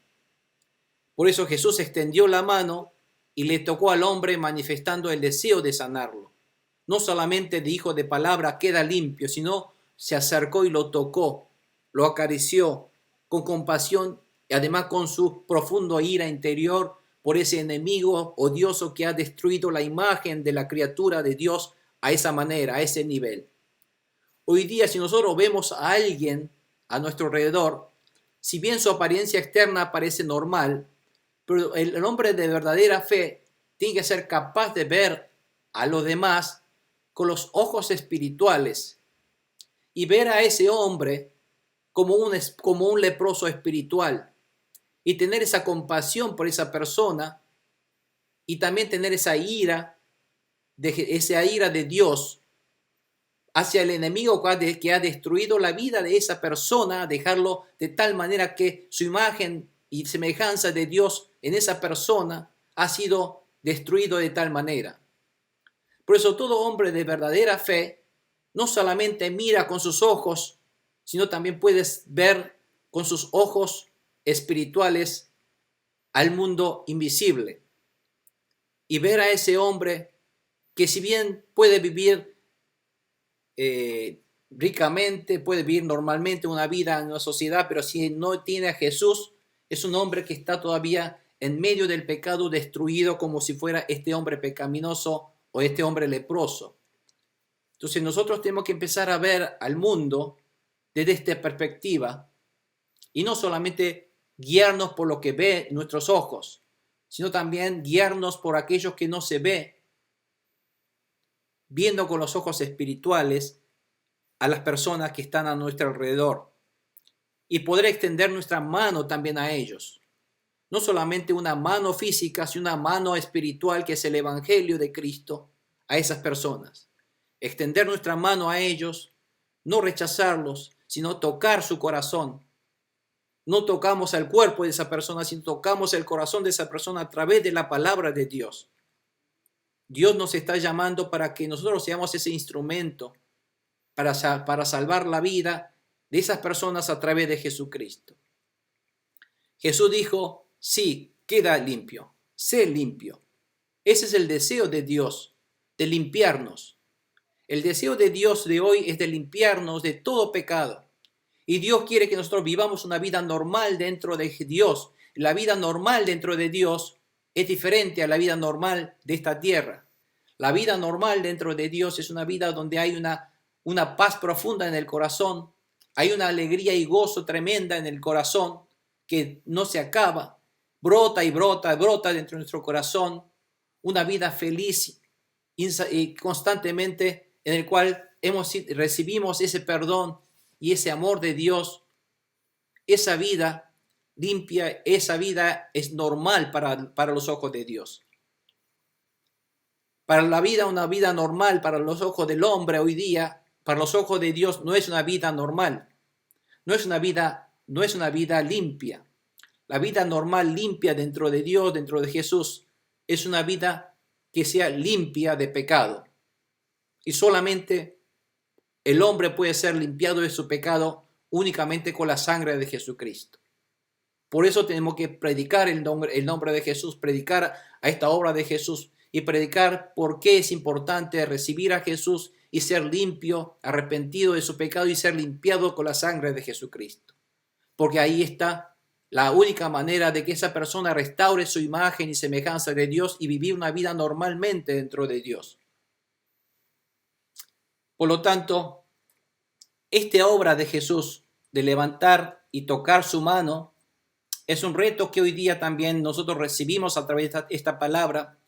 Por eso Jesús extendió la mano y le tocó al hombre manifestando el deseo de sanarlo. No solamente dijo de palabra queda limpio, sino se acercó y lo tocó, lo acarició con compasión y además con su profundo ira interior por ese enemigo odioso que ha destruido la imagen de la criatura de Dios a esa manera, a ese nivel. Hoy día, si nosotros vemos a alguien a nuestro alrededor, si bien su apariencia externa parece normal, pero el hombre de verdadera fe tiene que ser capaz de ver a los demás con los ojos espirituales y ver a ese hombre como un leproso espiritual y tener esa compasión por esa persona y también tener esa ira de Dios hacia el enemigo que ha destruido la vida de esa persona, dejarlo de tal manera que su imagen y semejanza de Dios en esa persona ha sido destruido de tal manera. Por eso todo hombre de verdadera fe no solamente mira con sus ojos, sino también puedes ver con sus ojos espirituales al mundo invisible y ver a ese hombre que si bien puede vivir ricamente, puede vivir normalmente una vida en una sociedad, pero si no tiene a Jesús, es un hombre que está todavía en medio del pecado, destruido como si fuera este hombre pecaminoso o este hombre leproso. Entonces nosotros tenemos que empezar a ver al mundo desde esta perspectiva y no solamente guiarnos por lo que ve nuestros ojos, sino también guiarnos por aquellos que no se ve, viendo con los ojos espirituales a las personas que están a nuestro alrededor y poder extender nuestra mano también a ellos. No solamente una mano física, sino una mano espiritual que es el Evangelio de Cristo a esas personas. Extender nuestra mano a ellos, no rechazarlos, sino tocar su corazón. No tocamos al cuerpo de esa persona, sino tocamos el corazón de esa persona a través de la palabra de Dios. Dios nos está llamando para que nosotros seamos ese instrumento para salvar la vida de esas personas a través de Jesucristo. Jesús dijo, sí, queda limpio, sé limpio. Ese es el deseo de Dios, de limpiarnos. El deseo de Dios de hoy es de limpiarnos de todo pecado. Y Dios quiere que nosotros vivamos una vida normal dentro de Dios. La vida normal dentro de Dios es diferente a la vida normal de esta tierra. La vida normal dentro de Dios es una vida donde hay una paz profunda en el corazón, hay una alegría y gozo tremenda en el corazón que no se acaba, brota y brota dentro de nuestro corazón, una vida feliz y constantemente en el cual recibimos ese perdón y ese amor de Dios. Esa vida limpia, esa vida es normal para los ojos de Dios. Para la vida, una vida normal para los ojos del hombre hoy día, para los ojos de Dios no es una vida normal, no es una vida limpia. La vida normal, limpia dentro de Dios, dentro de Jesús, es una vida que sea limpia de pecado. Y solamente el hombre puede ser limpiado de su pecado únicamente con la sangre de Jesucristo. Por eso tenemos que predicar el nombre de Jesús, predicar a esta obra de Jesús y predicar por qué es importante recibir a Jesús y ser limpio, arrepentido de su pecado y ser limpiado con la sangre de Jesucristo. Porque ahí está la única manera de que esa persona restaure su imagen y semejanza de Dios y vivir una vida normalmente dentro de Dios. Por lo tanto, esta obra de Jesús de levantar y tocar su mano es un reto que hoy día también nosotros recibimos a través de esta palabra,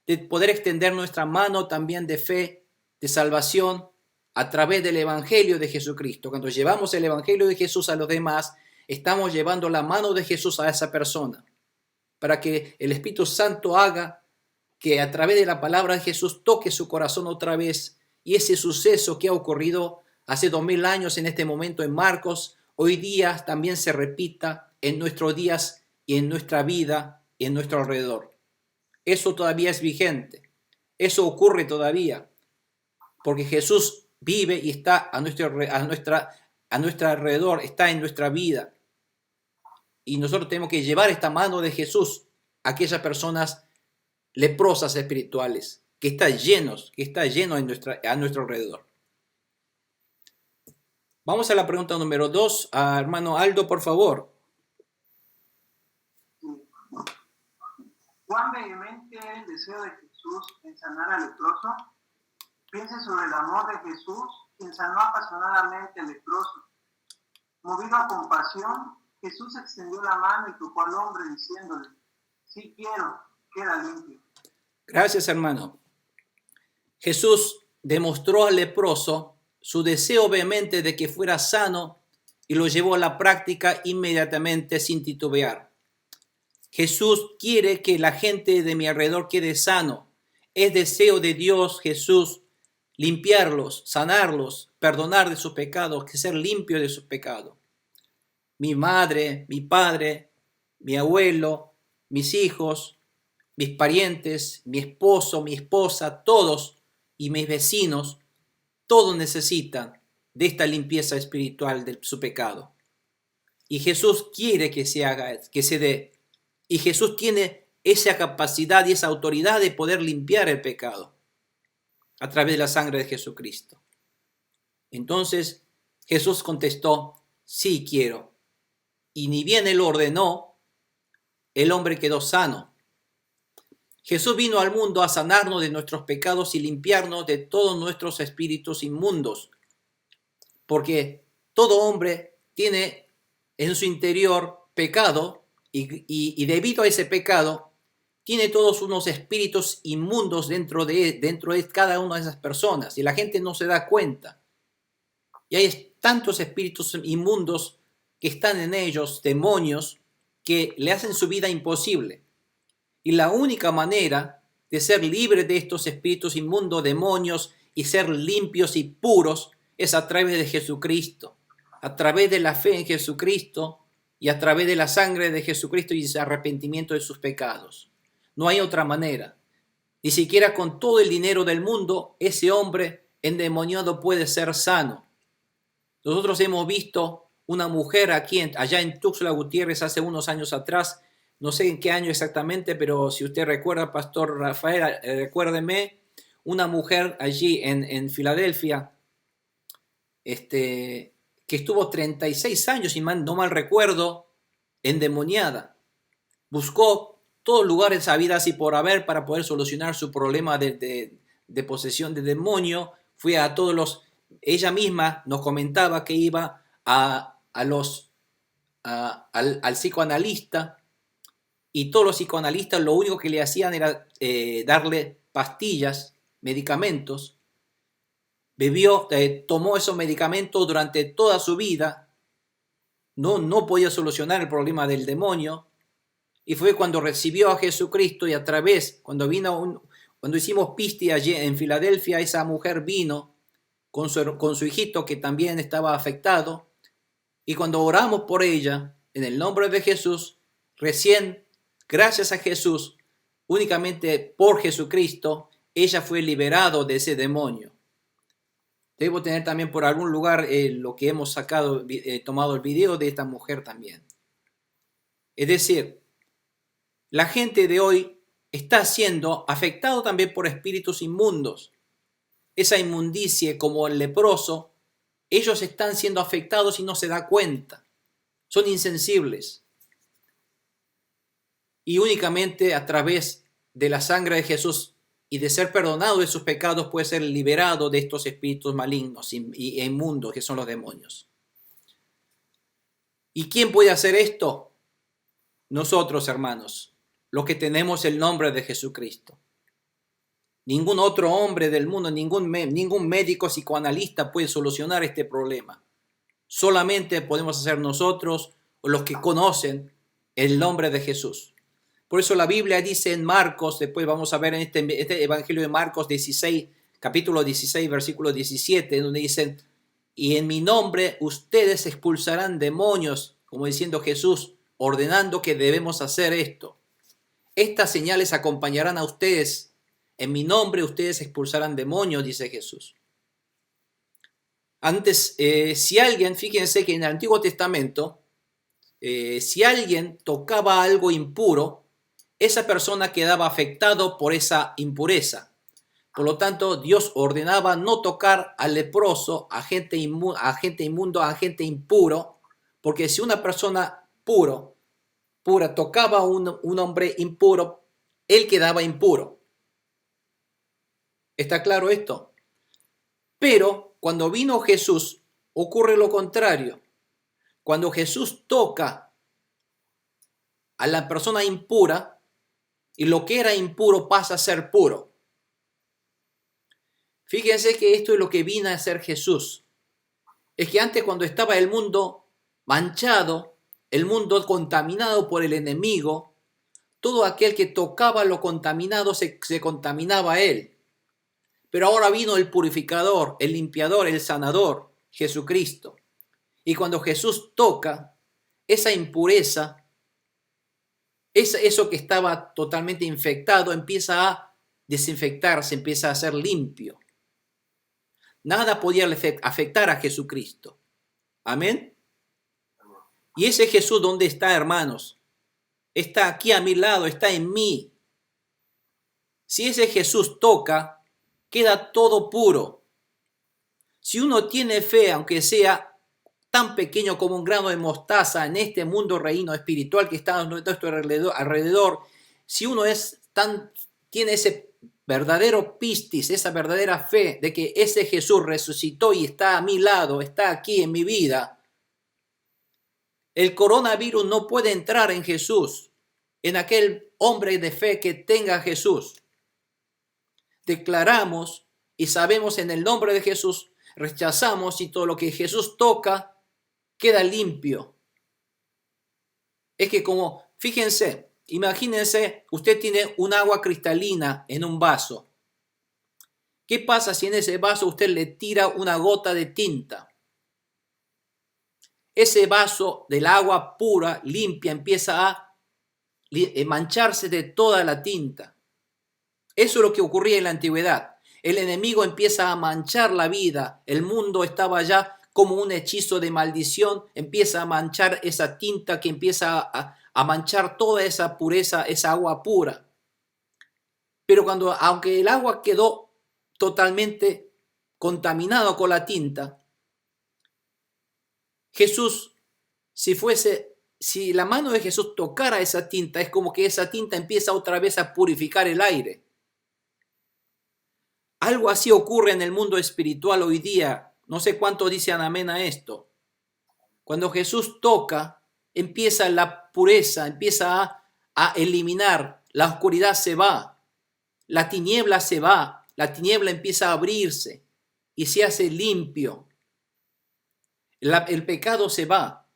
de poder extender nuestra mano también de fe, de salvación, a través del Evangelio de Jesucristo. Cuando llevamos el Evangelio de Jesús a los demás, estamos llevando la mano de Jesús a esa persona, para que el Espíritu Santo haga que a través de la palabra de Jesús toque su corazón otra vez, y ese suceso que ha ocurrido hace 2000 años en este momento en Marcos, hoy día también se repita en nuestros días y en nuestra vida y en nuestro alrededor. Eso todavía es vigente, eso ocurre todavía, porque Jesús vive y está a nuestro alrededor, está en nuestra vida. Y nosotros tenemos que llevar esta mano de Jesús a aquellas personas leprosas espirituales, que está lleno a nuestro alrededor. Vamos a la pregunta número 2. Hermano Aldo, por favor. ¿Cuán vehemente era el deseo de Jesús en sanar al leproso? Piense sobre el amor de Jesús, quien sanó apasionadamente al leproso. Movido a compasión, Jesús extendió la mano y tocó al hombre diciéndole, sí quiero, queda limpio. Gracias, hermano. Jesús demostró al leproso su deseo vehemente de que fuera sano y lo llevó a la práctica inmediatamente sin titubear. Jesús quiere que la gente de mi alrededor quede sano. Es deseo de Dios, Jesús, limpiarlos, sanarlos, perdonar de sus pecados, que ser limpio de sus pecados. Mi madre, mi padre, mi abuelo, mis hijos, mis parientes, mi esposo, mi esposa, todos y mis vecinos, todos necesitan de esta limpieza espiritual de su pecado. Y Jesús quiere que se haga, que se dé. Y Jesús tiene esa capacidad y esa autoridad de poder limpiar el pecado a través de la sangre de Jesucristo. Entonces Jesús contestó, sí quiero. Y ni bien él ordenó, el hombre quedó sano. Jesús vino al mundo a sanarnos de nuestros pecados y limpiarnos de todos nuestros espíritus inmundos. Porque todo hombre tiene en su interior pecado y debido a ese pecado tiene todos unos espíritus inmundos dentro de cada una de esas personas y la gente no se da cuenta. Y hay tantos espíritus inmundos que están en ellos, demonios, que le hacen su vida imposible. Y la única manera de ser libre de estos espíritus inmundos, demonios, y ser limpios y puros es a través de Jesucristo, a través de la fe en Jesucristo y a través de la sangre de Jesucristo y ese arrepentimiento de sus pecados. No hay otra manera. Ni siquiera con todo el dinero del mundo, ese hombre endemoniado puede ser sano. Nosotros hemos visto una mujer allá en Tuxtla Gutiérrez hace unos años atrás, no sé en qué año exactamente, pero si usted recuerda, Pastor Rafael, recuérdeme, una mujer allí en Filadelfia, que estuvo 36 años, si no mal recuerdo, endemoniada. Buscó todos lugares habidas y por haber para poder solucionar su problema de posesión de demonio. Fue a todos los... Ella misma nos comentaba que iba al psicoanalista, y todos los psicoanalistas lo único que le hacían era darle pastillas, medicamentos. Tomó esos medicamentos durante toda su vida, no podía solucionar el problema del demonio, y fue cuando recibió a Jesucristo y cuando hicimos Pisti allí en Filadelfia, esa mujer vino con su hijito que también estaba afectado, y cuando oramos por ella, en el nombre de Jesús, recién, gracias a Jesús, únicamente por Jesucristo, ella fue liberada de ese demonio. Debo tener también por algún lugar lo que hemos tomado el video de esta mujer también. Es decir, la gente de hoy está siendo afectado también por espíritus inmundos. Esa inmundicie, como el leproso, ellos están siendo afectados y no se da cuenta. Son insensibles. Y únicamente a través de la sangre de Jesús y de ser perdonado de sus pecados puede ser liberado de estos espíritus malignos e inmundos que son los demonios. ¿Y quién puede hacer esto? Nosotros, hermanos, los que tenemos el nombre de Jesucristo. Ningún otro hombre del mundo, ningún médico psicoanalista puede solucionar este problema. Solamente podemos hacer nosotros o los que conocen el nombre de Jesús. Por eso la Biblia dice en Marcos, después vamos a ver en este Evangelio de Marcos 16, capítulo 16, versículo 17, donde dicen, y en mi nombre ustedes expulsarán demonios, como diciendo Jesús, ordenando que debemos hacer esto. Estas señales acompañarán a ustedes. En mi nombre ustedes expulsarán demonios, dice Jesús. Antes, si alguien, fíjense que en el Antiguo Testamento, si alguien tocaba algo impuro, esa persona quedaba afectado por esa impureza. Por lo tanto, Dios ordenaba no tocar al leproso, a gente inmundo, a gente impuro, porque si una persona pura tocaba a un hombre impuro, él quedaba impuro. ¿Está claro esto? Pero cuando vino Jesús, ocurre lo contrario. Cuando Jesús toca a la persona impura, y lo que era impuro pasa a ser puro. Fíjense que esto es lo que vino a hacer Jesús. Es que antes, cuando estaba el mundo manchado, el mundo contaminado por el enemigo, todo aquel que tocaba lo contaminado se contaminaba a él. Pero ahora vino el purificador, el limpiador, el sanador, Jesucristo. Y cuando Jesús toca, esa impureza, eso que estaba totalmente infectado, empieza a desinfectarse, empieza a ser limpio. Nada podía afectar a Jesucristo. Amén. Y ese Jesús, ¿dónde está, hermanos? Está aquí a mi lado, está en mí. Si ese Jesús toca, queda todo puro. Si uno tiene fe, aunque sea tan pequeño como un grano de mostaza en este mundo reino espiritual que está a nuestro alrededor, si uno tiene ese verdadero pistis, esa verdadera fe de que ese Jesús resucitó y está a mi lado, está aquí en mi vida, el coronavirus no puede entrar en Jesús, en aquel hombre de fe que tenga a Jesús. Declaramos y sabemos en el nombre de Jesús, rechazamos y todo lo que Jesús toca queda limpio. Es que fíjense, imagínense, usted tiene un agua cristalina en un vaso. ¿Qué pasa si en ese vaso usted le tira una gota de tinta? Ese vaso del agua pura, limpia, empieza a mancharse de toda la tinta. Eso es lo que ocurría en la antigüedad. El enemigo empieza a manchar la vida. El mundo estaba ya como un hechizo de maldición. Empieza a manchar esa tinta que empieza a manchar toda esa pureza, esa agua pura. Pero aunque el agua quedó totalmente contaminado con la tinta, Jesús, si la mano de Jesús tocara esa tinta, es como que esa tinta empieza otra vez a purificar el aire. Algo así ocurre en el mundo espiritual hoy día. No sé cuántos dicen amén a esto. Cuando Jesús toca, empieza la pureza, empieza a eliminar, la oscuridad se va, la tiniebla se va, la tiniebla empieza a abrirse y se hace limpio. El pecado se va.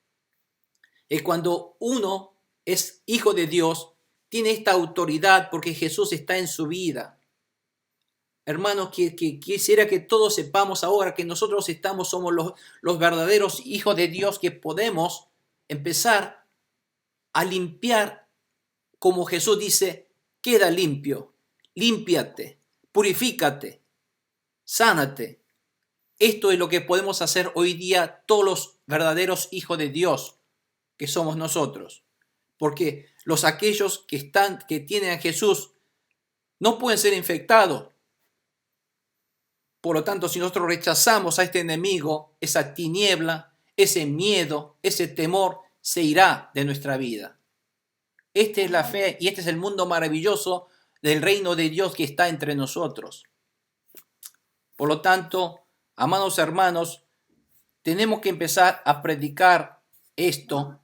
Y cuando uno es hijo de Dios, tiene esta autoridad porque Jesús está en su vida. Hermanos, que quisiera que todos sepamos ahora que nosotros somos los verdaderos hijos de Dios, que podemos empezar a limpiar, como Jesús dice, queda limpio, límpiate, purifícate, sánate. Esto es lo que podemos hacer hoy día todos los verdaderos hijos de Dios que somos nosotros. Porque aquellos que tienen a Jesús no pueden ser infectados. Por lo tanto, si nosotros rechazamos a este enemigo, esa tiniebla, ese miedo, ese temor, se irá de nuestra vida. Esta es la fe y este es el mundo maravilloso del reino de Dios que está entre nosotros. Por lo tanto, amados hermanos, tenemos que empezar a predicar esto.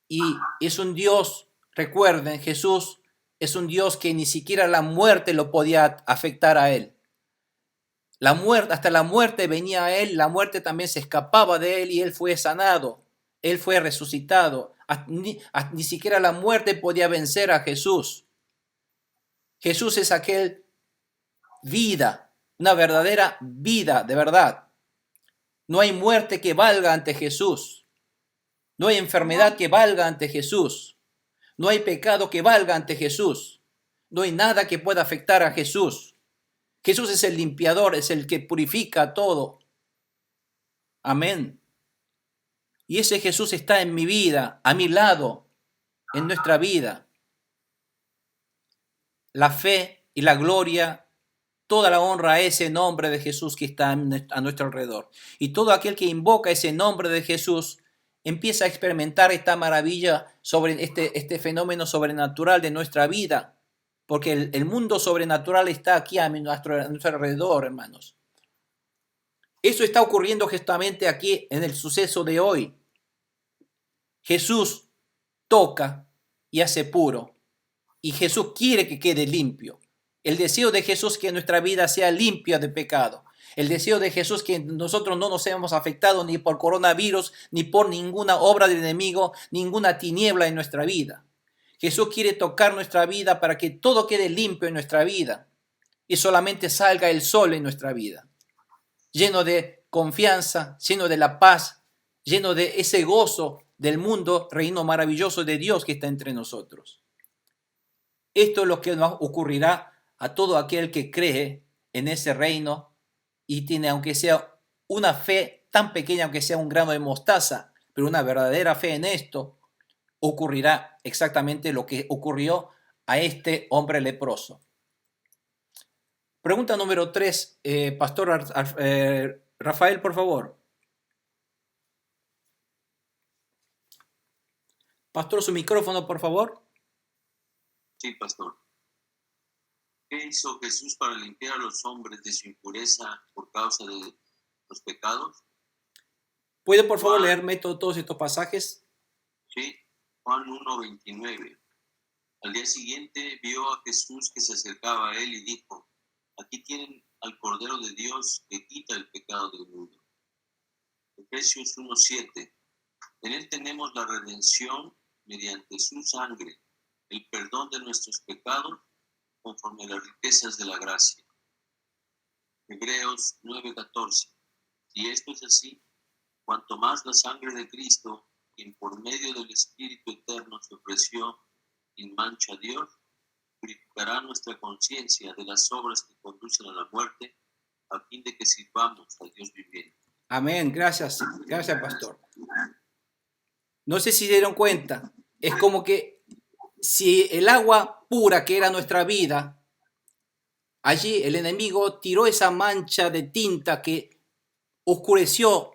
Y es un Dios, recuerden, Jesús es un Dios que ni siquiera la muerte lo podía afectar a él. La muerte, hasta la muerte venía a él, la muerte también se escapaba de él y él fue sanado, él fue resucitado. Ni siquiera la muerte podía vencer a Jesús. Jesús es aquel vida, una verdadera vida de verdad. No hay muerte que valga ante Jesús. No hay enfermedad que valga ante Jesús. No hay pecado que valga ante Jesús. No hay nada que pueda afectar a Jesús. Jesús es el limpiador, es el que purifica todo. Amén. Y ese Jesús está en mi vida, a mi lado, en nuestra vida. La fe y la gloria, toda la honra a ese nombre de Jesús que está a nuestro alrededor. Y todo aquel que invoca ese nombre de Jesús empieza a experimentar esta maravilla sobre este fenómeno sobrenatural de nuestra vida. Porque el mundo sobrenatural está aquí a nuestro alrededor, hermanos. Eso está ocurriendo justamente aquí en el suceso de hoy. Jesús toca y hace puro. Y Jesús quiere que quede limpio. El deseo de Jesús es que nuestra vida sea limpia de pecado. El deseo de Jesús es que nosotros no nos seamos afectados ni por coronavirus, ni por ninguna obra del enemigo, ninguna tiniebla en nuestra vida. Jesús quiere tocar nuestra vida para que todo quede limpio en nuestra vida y solamente salga el sol en nuestra vida, lleno de confianza, lleno de la paz, lleno de ese gozo del mundo, reino maravilloso de Dios que está entre nosotros. Esto es lo que nos ocurrirá a todo aquel que cree en ese reino y tiene, aunque sea una fe tan pequeña, aunque sea un grano de mostaza, pero una verdadera fe en esto, ocurrirá exactamente lo que ocurrió a este hombre leproso. Pregunta número 3, Pastor Rafael, por favor. Pastor, su micrófono, por favor. Sí, pastor. ¿Qué hizo Jesús para limpiar a los hombres de su impureza por causa de los pecados? ¿Puede, por favor, leerme todos estos pasajes? Sí. Juan 1:29. Al día siguiente vio a Jesús que se acercaba a él y dijo: aquí tienen al Cordero de Dios que quita el pecado del mundo. Efesios 1:7. En él tenemos la redención mediante su sangre, el perdón de nuestros pecados conforme a las riquezas de la gracia. Hebreos 9:14. Si esto es así, cuanto más la sangre de Cristo, quien por medio del Espíritu Eterno se ofreció sin mancha a Dios, purificará nuestra conciencia de las obras que conducen a la muerte, a fin de que sirvamos al Dios viviente. Amén. Gracias, pastor. No sé si se dieron cuenta. Es como que si el agua pura que era nuestra vida, allí el enemigo tiró esa mancha de tinta que oscureció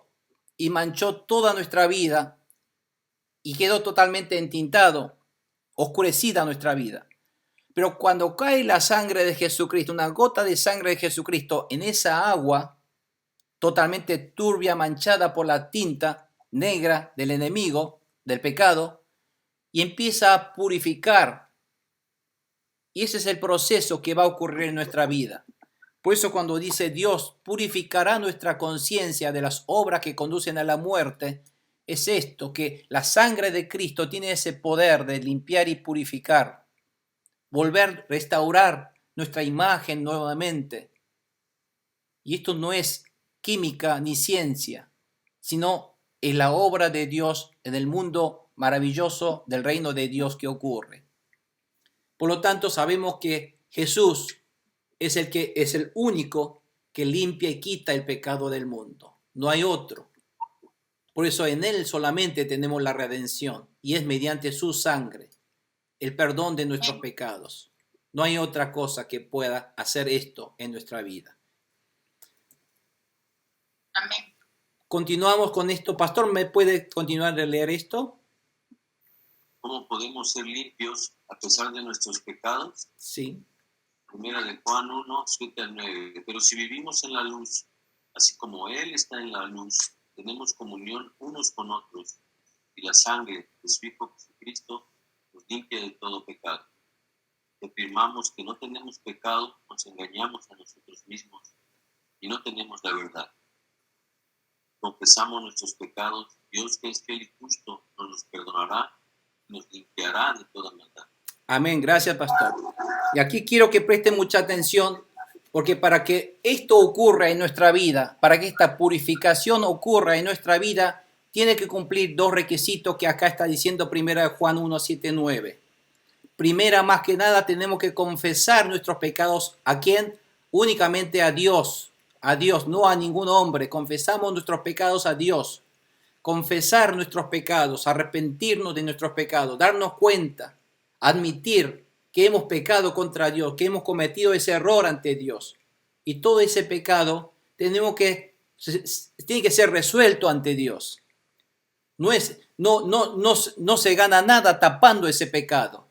y manchó toda nuestra vida y quedó totalmente entintado, oscurecida nuestra vida. Pero cuando cae la sangre de Jesucristo, una gota de sangre de Jesucristo en esa agua, totalmente turbia, manchada por la tinta negra del enemigo, del pecado, y empieza a purificar. Y ese es el proceso que va a ocurrir en nuestra vida. Por eso cuando dice Dios purificará nuestra conciencia de las obras que conducen a la muerte, es esto, que la sangre de Cristo tiene ese poder de limpiar y purificar, volver, restaurar nuestra imagen nuevamente. Y esto no es química ni ciencia, sino es la obra de Dios en el mundo maravilloso del reino de Dios que ocurre. Por lo tanto, sabemos que Jesús es el único que limpia y quita el pecado del mundo. No hay otro. Por eso en Él solamente tenemos la redención y es mediante su sangre, el perdón de nuestros pecados. No hay otra cosa que pueda hacer esto en nuestra vida. Amén. Continuamos con esto. Pastor, ¿me puede continuar de leer esto? ¿Cómo podemos ser limpios a pesar de nuestros pecados? Sí. Primera de Juan 1, 7 al 9. Pero si vivimos en la luz, así como Él está en la luz, tenemos comunión unos con otros, y la sangre de su Hijo Jesucristo nos limpia de todo pecado. Si afirmamos que no tenemos pecado, nos engañamos a nosotros mismos y no tenemos la verdad. Confesamos nuestros pecados, Dios, que es fiel y justo, nos los perdonará y nos limpiará de toda maldad. Amén. Gracias, pastor. Y aquí quiero que presten mucha atención, porque para que esto ocurra en nuestra vida, para que esta purificación ocurra en nuestra vida, tiene que cumplir dos requisitos que acá está diciendo 1 Juan 1, 7, 9. Primera, más que nada, tenemos que confesar nuestros pecados. ¿A quién? Únicamente a Dios. A Dios, no a ningún hombre. Confesamos nuestros pecados a Dios. Confesar nuestros pecados, arrepentirnos de nuestros pecados, darnos cuenta, admitir que hemos pecado contra Dios, que hemos cometido ese error ante Dios. Y todo ese pecado tiene que ser resuelto ante Dios. No se gana nada tapando ese pecado.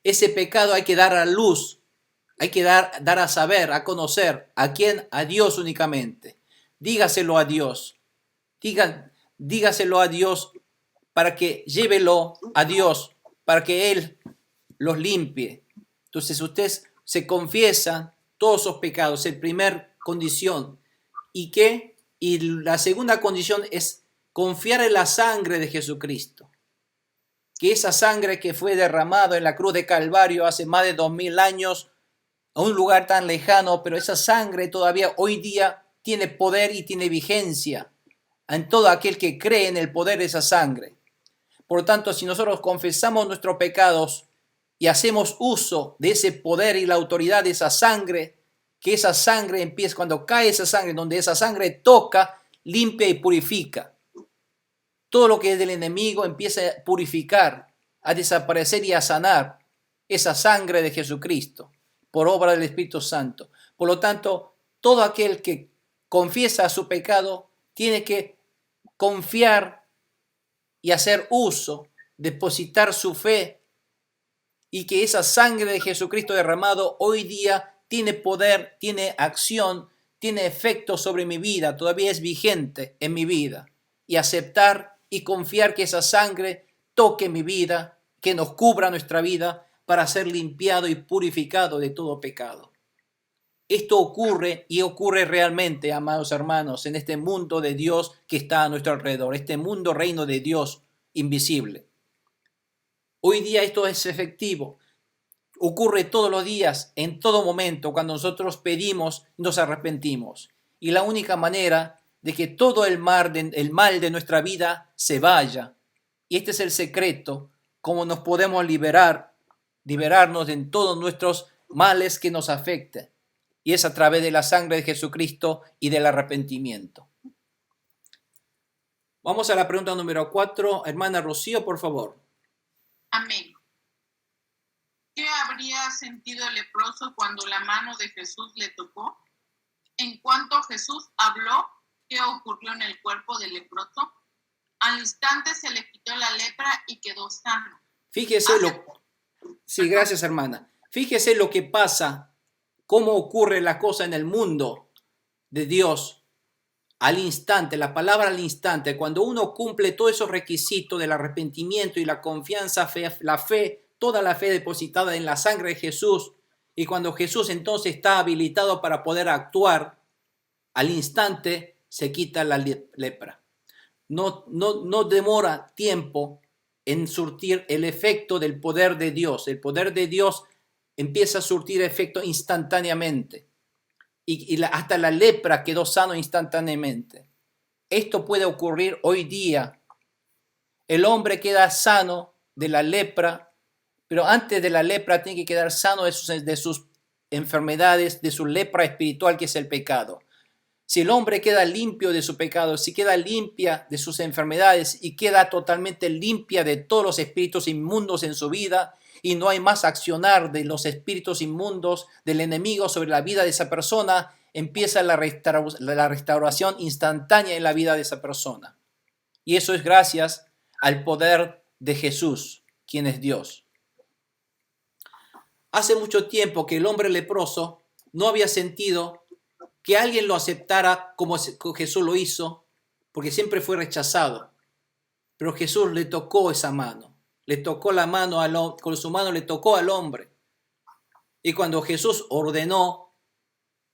Ese pecado hay que dar a luz, hay que dar a saber, a conocer. ¿A quién? A Dios únicamente. Dígaselo a Dios. Dígaselo a Dios para que llévelo a Dios, para que Él los limpie. Entonces ustedes se confiesan todos sus pecados, es la primera condición. Y la segunda condición es confiar en la sangre de Jesucristo. Que esa sangre que fue derramada en la cruz de Calvario hace más de 2000 años, a un lugar tan lejano, pero esa sangre todavía hoy día tiene poder y tiene vigencia en todo aquel que cree en el poder de esa sangre. Por lo tanto, si nosotros confesamos nuestros pecados y hacemos uso de ese poder y la autoridad de esa sangre, que esa sangre empieza, cuando cae esa sangre, donde esa sangre toca, limpia y purifica. Todo lo que es del enemigo empieza a purificar, a desaparecer y a sanar esa sangre de Jesucristo por obra del Espíritu Santo. Por lo tanto, todo aquel que confiesa su pecado tiene que confiar y hacer uso, depositar su fe, y que esa sangre de Jesucristo derramado hoy día tiene poder, tiene acción, tiene efecto sobre mi vida, todavía es vigente en mi vida. Y aceptar y confiar que esa sangre toque mi vida, que nos cubra nuestra vida para ser limpiado y purificado de todo pecado. Esto ocurre y ocurre realmente, amados hermanos, en este mundo de Dios que está a nuestro alrededor, este mundo reino de Dios invisible. Hoy día esto es efectivo. Ocurre todos los días, en todo momento, cuando nosotros pedimos y nos arrepentimos. Y la única manera de que todo el mal de nuestra vida se vaya. Y este es el secreto, cómo nos podemos liberar liberarnos de todos nuestros males que nos afecten. Y es a través de la sangre de Jesucristo y del arrepentimiento. Vamos a la pregunta número 4. Hermana Rocío, por favor. Amén. ¿Qué habría sentido el leproso cuando la mano de Jesús le tocó? En cuanto Jesús habló, ¿qué ocurrió en el cuerpo del leproso? Al instante se le quitó la lepra y quedó sano. Fíjese Sí, gracias, hermana. Fíjese lo que pasa, cómo ocurre la cosa en el mundo de Dios al instante, la palabra al instante. Cuando uno cumple todos esos requisitos del arrepentimiento y la confianza, la fe, toda la fe depositada en la sangre de Jesús, y cuando Jesús entonces está habilitado para poder actuar, al instante se quita la lepra. No demora tiempo en surtir el efecto del poder de Dios. El poder de Dios empieza a surtir efecto instantáneamente. Hasta la lepra quedó sano instantáneamente. Esto puede ocurrir hoy día. El hombre queda sano de la lepra, pero antes de la lepra tiene que quedar sano de sus enfermedades, de su lepra espiritual, que es el pecado. Si el hombre queda limpio de su pecado, si queda limpia de sus enfermedades y queda totalmente limpia de todos los espíritus inmundos en su vida, y no hay más accionar de los espíritus inmundos del enemigo sobre la vida de esa persona, empieza la restauración instantánea en la vida de esa persona. Y eso es gracias al poder de Jesús, quien es Dios. Hace mucho tiempo que el hombre leproso no había sentido que alguien lo aceptara como Jesús lo hizo, porque siempre fue rechazado. Pero Jesús le tocó esa mano. Le tocó la mano, con su mano le tocó al hombre. Y cuando Jesús ordenó,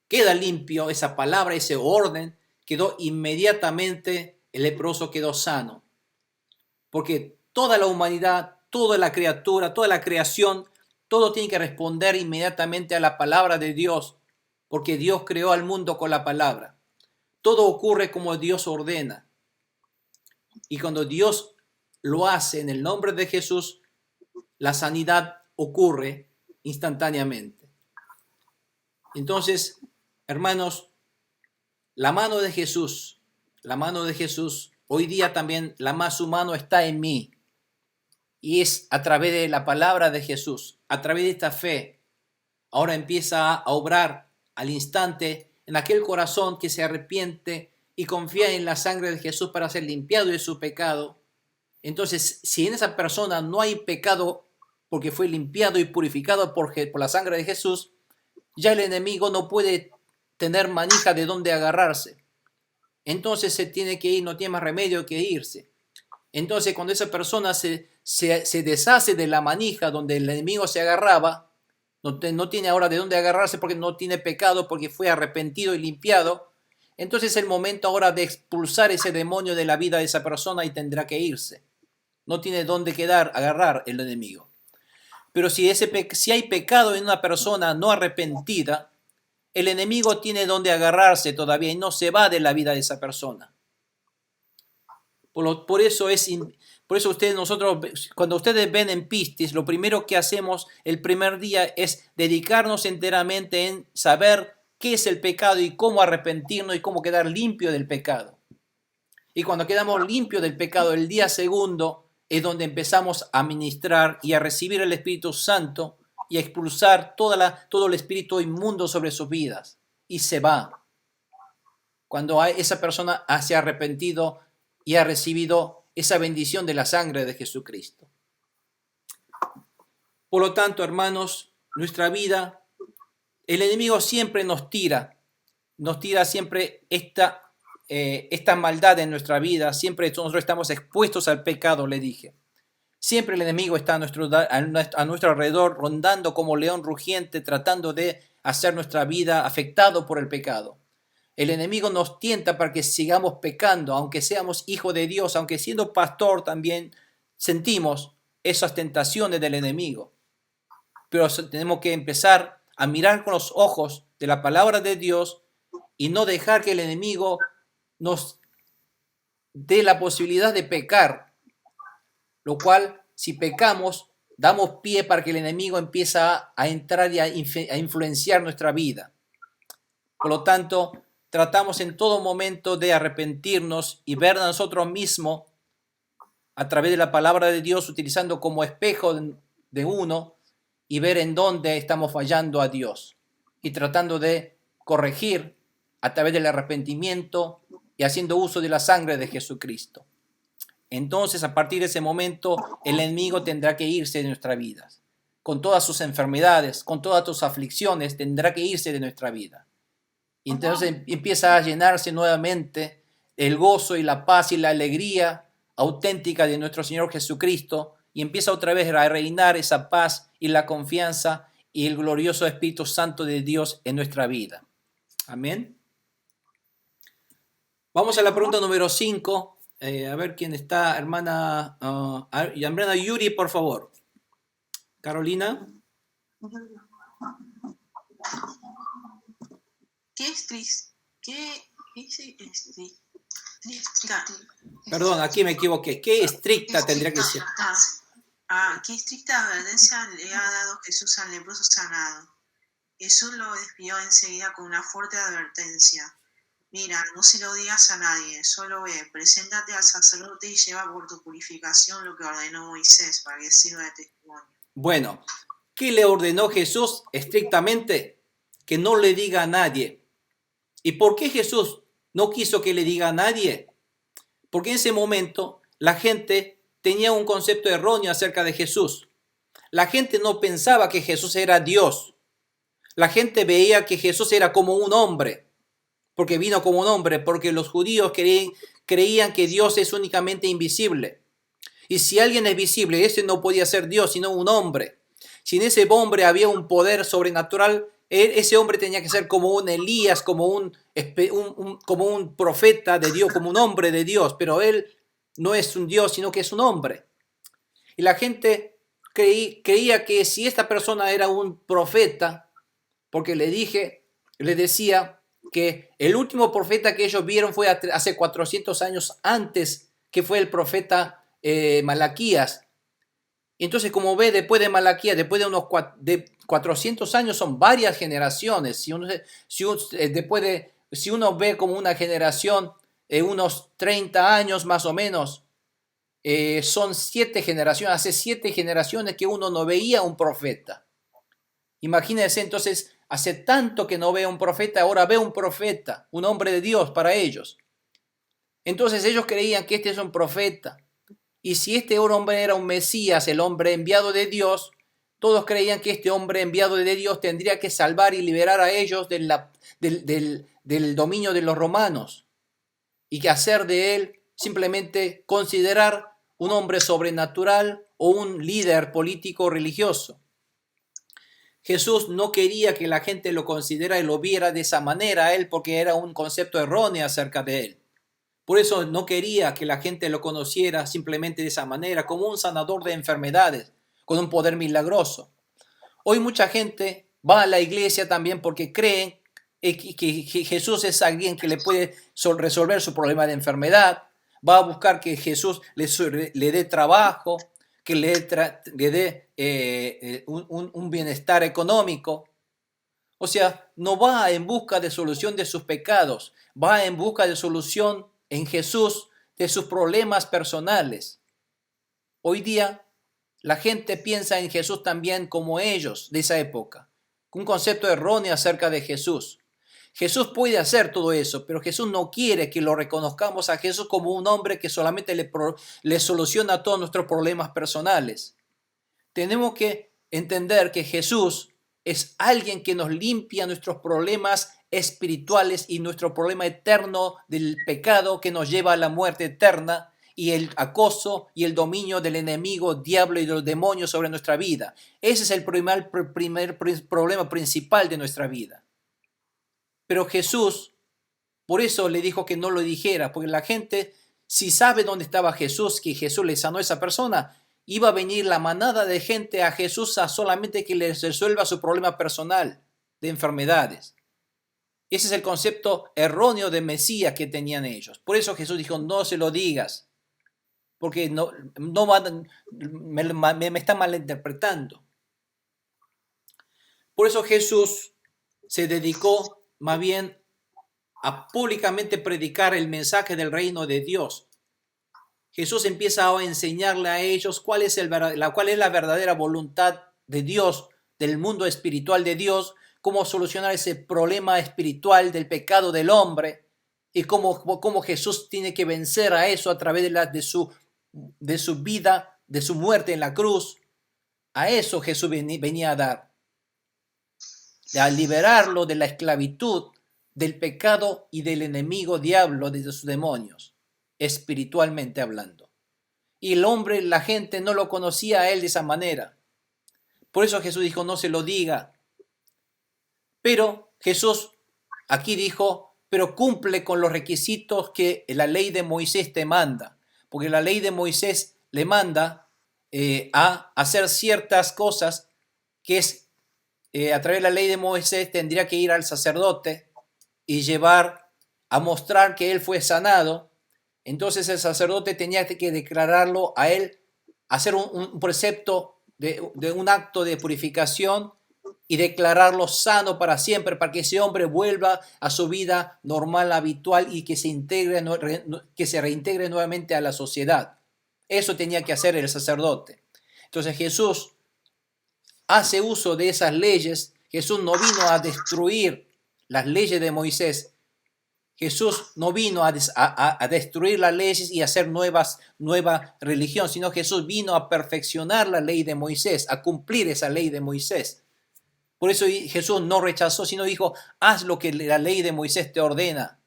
queda limpio, esa palabra, ese orden, quedó inmediatamente, el leproso quedó sano. Porque toda la humanidad, toda la criatura, toda la creación, todo tiene que responder inmediatamente a la palabra de Dios, porque Dios creó al mundo con la palabra. Todo ocurre como Dios ordena. Y cuando Dios lo hace en el nombre de Jesús, la sanidad ocurre instantáneamente. Entonces, hermanos, la mano de Jesús, hoy día también su mano está en mí. Y es a través de la palabra de Jesús, a través de esta fe, ahora empieza a obrar al instante en aquel corazón que se arrepiente y confía en la sangre de Jesús para ser limpiado de su pecado. Entonces, si en esa persona no hay pecado porque fue limpiado y purificado por la sangre de Jesús, ya el enemigo no puede tener manija de dónde agarrarse. Entonces se tiene que ir, no tiene más remedio que irse. Entonces, cuando esa persona se deshace de la manija donde el enemigo se agarraba, no tiene ahora de dónde agarrarse porque no tiene pecado, porque fue arrepentido y limpiado, entonces es el momento ahora de expulsar ese demonio de la vida de esa persona y tendrá que irse. No tiene dónde agarrar el enemigo. Pero si hay pecado en una persona no arrepentida, el enemigo tiene dónde agarrarse todavía y no se va de la vida de esa persona. Por eso cuando ustedes ven en Pistis, lo primero que hacemos el primer día es dedicarnos enteramente en saber qué es el pecado y cómo arrepentirnos y cómo quedar limpio del pecado. Y cuando quedamos limpios del pecado, el día segundo es donde empezamos a ministrar y a recibir el Espíritu Santo y a expulsar todo el espíritu inmundo sobre sus vidas. Y se va. Cuando esa persona se ha arrepentido y ha recibido esa bendición de la sangre de Jesucristo. Por lo tanto, hermanos, nuestra vida, el enemigo siempre nos tira siempre esta maldad en nuestra vida, siempre nosotros estamos expuestos al pecado, le dije. Siempre el enemigo está a nuestro alrededor, rondando como león rugiente, tratando de hacer nuestra vida afectado por el pecado. El enemigo nos tienta para que sigamos pecando, aunque seamos hijos de Dios, aunque siendo pastor también sentimos esas tentaciones del enemigo. Pero tenemos que empezar a mirar con los ojos de la palabra de Dios y no dejar que el enemigo nos dé la posibilidad de pecar, lo cual, si pecamos, damos pie para que el enemigo empiece a entrar y a influenciar nuestra vida. Por lo tanto, tratamos en todo momento de arrepentirnos y ver a nosotros mismos a través de la palabra de Dios, utilizando como espejo de uno y ver en dónde estamos fallando a Dios y tratando de corregir a través del arrepentimiento y haciendo uso de la sangre de Jesucristo. Entonces, a partir de ese momento, el enemigo tendrá que irse de nuestras vidas. Con todas sus enfermedades, con todas sus aflicciones, tendrá que irse de nuestra vida. Y entonces empieza a llenarse nuevamente el gozo y la paz y la alegría auténtica de nuestro Señor Jesucristo, y empieza otra vez a reinar esa paz y la confianza y el glorioso Espíritu Santo de Dios en nuestra vida. Amén. Vamos a la pregunta número 5. A ver quién está, hermana Yuri, por favor. Carolina. ¿Qué estricta? Perdón, aquí me equivoqué. ¿Qué estricta tendría que ser? ¿Qué estricta advertencia le ha dado Jesús al leproso sanado? Jesús lo despidió enseguida con una fuerte advertencia. Mira, no se lo digas a nadie, solo ve, preséntate al sacerdote y lleva por tu purificación lo que ordenó Moisés para que sirva de testimonio. Bueno, ¿qué le ordenó Jesús estrictamente? Que no le diga a nadie. ¿Y por qué Jesús no quiso que le diga a nadie? Porque en ese momento la gente tenía un concepto erróneo acerca de Jesús. La gente no pensaba que Jesús era Dios. La gente veía que Jesús era como un hombre, porque vino como un hombre, porque los judíos creían que Dios es únicamente invisible. Y si alguien es visible, ese no podía ser Dios, sino un hombre. Si en ese hombre había un poder sobrenatural, ese hombre tenía que ser como un Elías, como un profeta de Dios, como un hombre de Dios, pero él no es un Dios, sino que es un hombre. Y la gente creía que si esta persona era un profeta, porque le decía que el último profeta que ellos vieron fue hace 400 años antes, que fue el profeta Malaquías. Entonces, como ve, después de Malaquías, después de 400 años, son varias generaciones. Si uno ve como una generación, unos 30 años más o menos, son 7 generaciones. Hace 7 generaciones que uno no veía un profeta. Imagínense, entonces, hace tanto que no ve un profeta, ahora ve un profeta, un hombre de Dios para ellos. Entonces ellos creían que este es un profeta. Y si este hombre era un Mesías, el hombre enviado de Dios, todos creían que este hombre enviado de Dios tendría que salvar y liberar a ellos del dominio de los romanos, y que hacer de él simplemente considerar un hombre sobrenatural o un líder político religioso. Jesús no quería que la gente lo considerara y lo viera de esa manera a él, porque era un concepto erróneo acerca de él. Por eso no quería que la gente lo conociera simplemente de esa manera, como un sanador de enfermedades, con un poder milagroso. Hoy mucha gente va a la iglesia también porque creen que Jesús es alguien que le puede resolver su problema de enfermedad. Va a buscar que Jesús le dé trabajo, que le dé un bienestar económico. O sea, no va en busca de solución de sus pecados, va en busca de solución en Jesús de sus problemas personales. Hoy día la gente piensa en Jesús también como ellos de esa época, un concepto erróneo acerca de Jesús. Jesús puede hacer todo eso, pero Jesús no quiere que lo reconozcamos a Jesús como un hombre que solamente le soluciona todos nuestros problemas personales. Tenemos que entender que Jesús es alguien que nos limpia nuestros problemas espirituales y nuestro problema eterno del pecado que nos lleva a la muerte eterna y el acoso y el dominio del enemigo, diablo y de los demonios sobre nuestra vida. Ese es el primer problema principal de nuestra vida. Pero Jesús, por eso le dijo que no lo dijera, porque la gente, si sabe dónde estaba Jesús, que Jesús le sanó a esa persona, iba a venir la manada de gente a Jesús a solamente que les resuelva su problema personal de enfermedades. Ese es el concepto erróneo de Mesías que tenían ellos. Por eso Jesús dijo, no se lo digas. porque me está malinterpretando. Por eso Jesús se dedicó más bien a públicamente predicar el mensaje del reino de Dios. Jesús empieza a enseñarle a ellos cuál es la verdadera voluntad de Dios, del mundo espiritual de Dios, cómo solucionar ese problema espiritual del pecado del hombre y cómo Jesús tiene que vencer a eso a través de su vida, de su muerte en la cruz. A eso Jesús venía a dar, a liberarlo de la esclavitud, del pecado y del enemigo diablo, de sus demonios, espiritualmente hablando. Y la gente no lo conocía a él de esa manera. Por eso Jesús dijo, no se lo diga. Pero Jesús aquí dijo, pero cumple con los requisitos que la ley de Moisés te manda. Porque la ley de Moisés le manda a hacer ciertas cosas que es, a través de la ley de Moisés tendría que ir al sacerdote y a mostrar que él fue sanado. Entonces el sacerdote tenía que declararlo a él, hacer un precepto de un acto de purificación y declararlo sano para siempre, para que ese hombre vuelva a su vida normal, habitual y que se reintegre nuevamente a la sociedad. Eso tenía que hacer el sacerdote. Entonces Jesús hace uso de esas leyes. Jesús no vino a destruir las leyes de Moisés. Jesús no vino a destruir las leyes y hacer nueva religión, sino Jesús vino a perfeccionar la ley de Moisés, a cumplir esa ley de Moisés. Por eso Jesús no rechazó, sino dijo, haz lo que la ley de Moisés te ordena,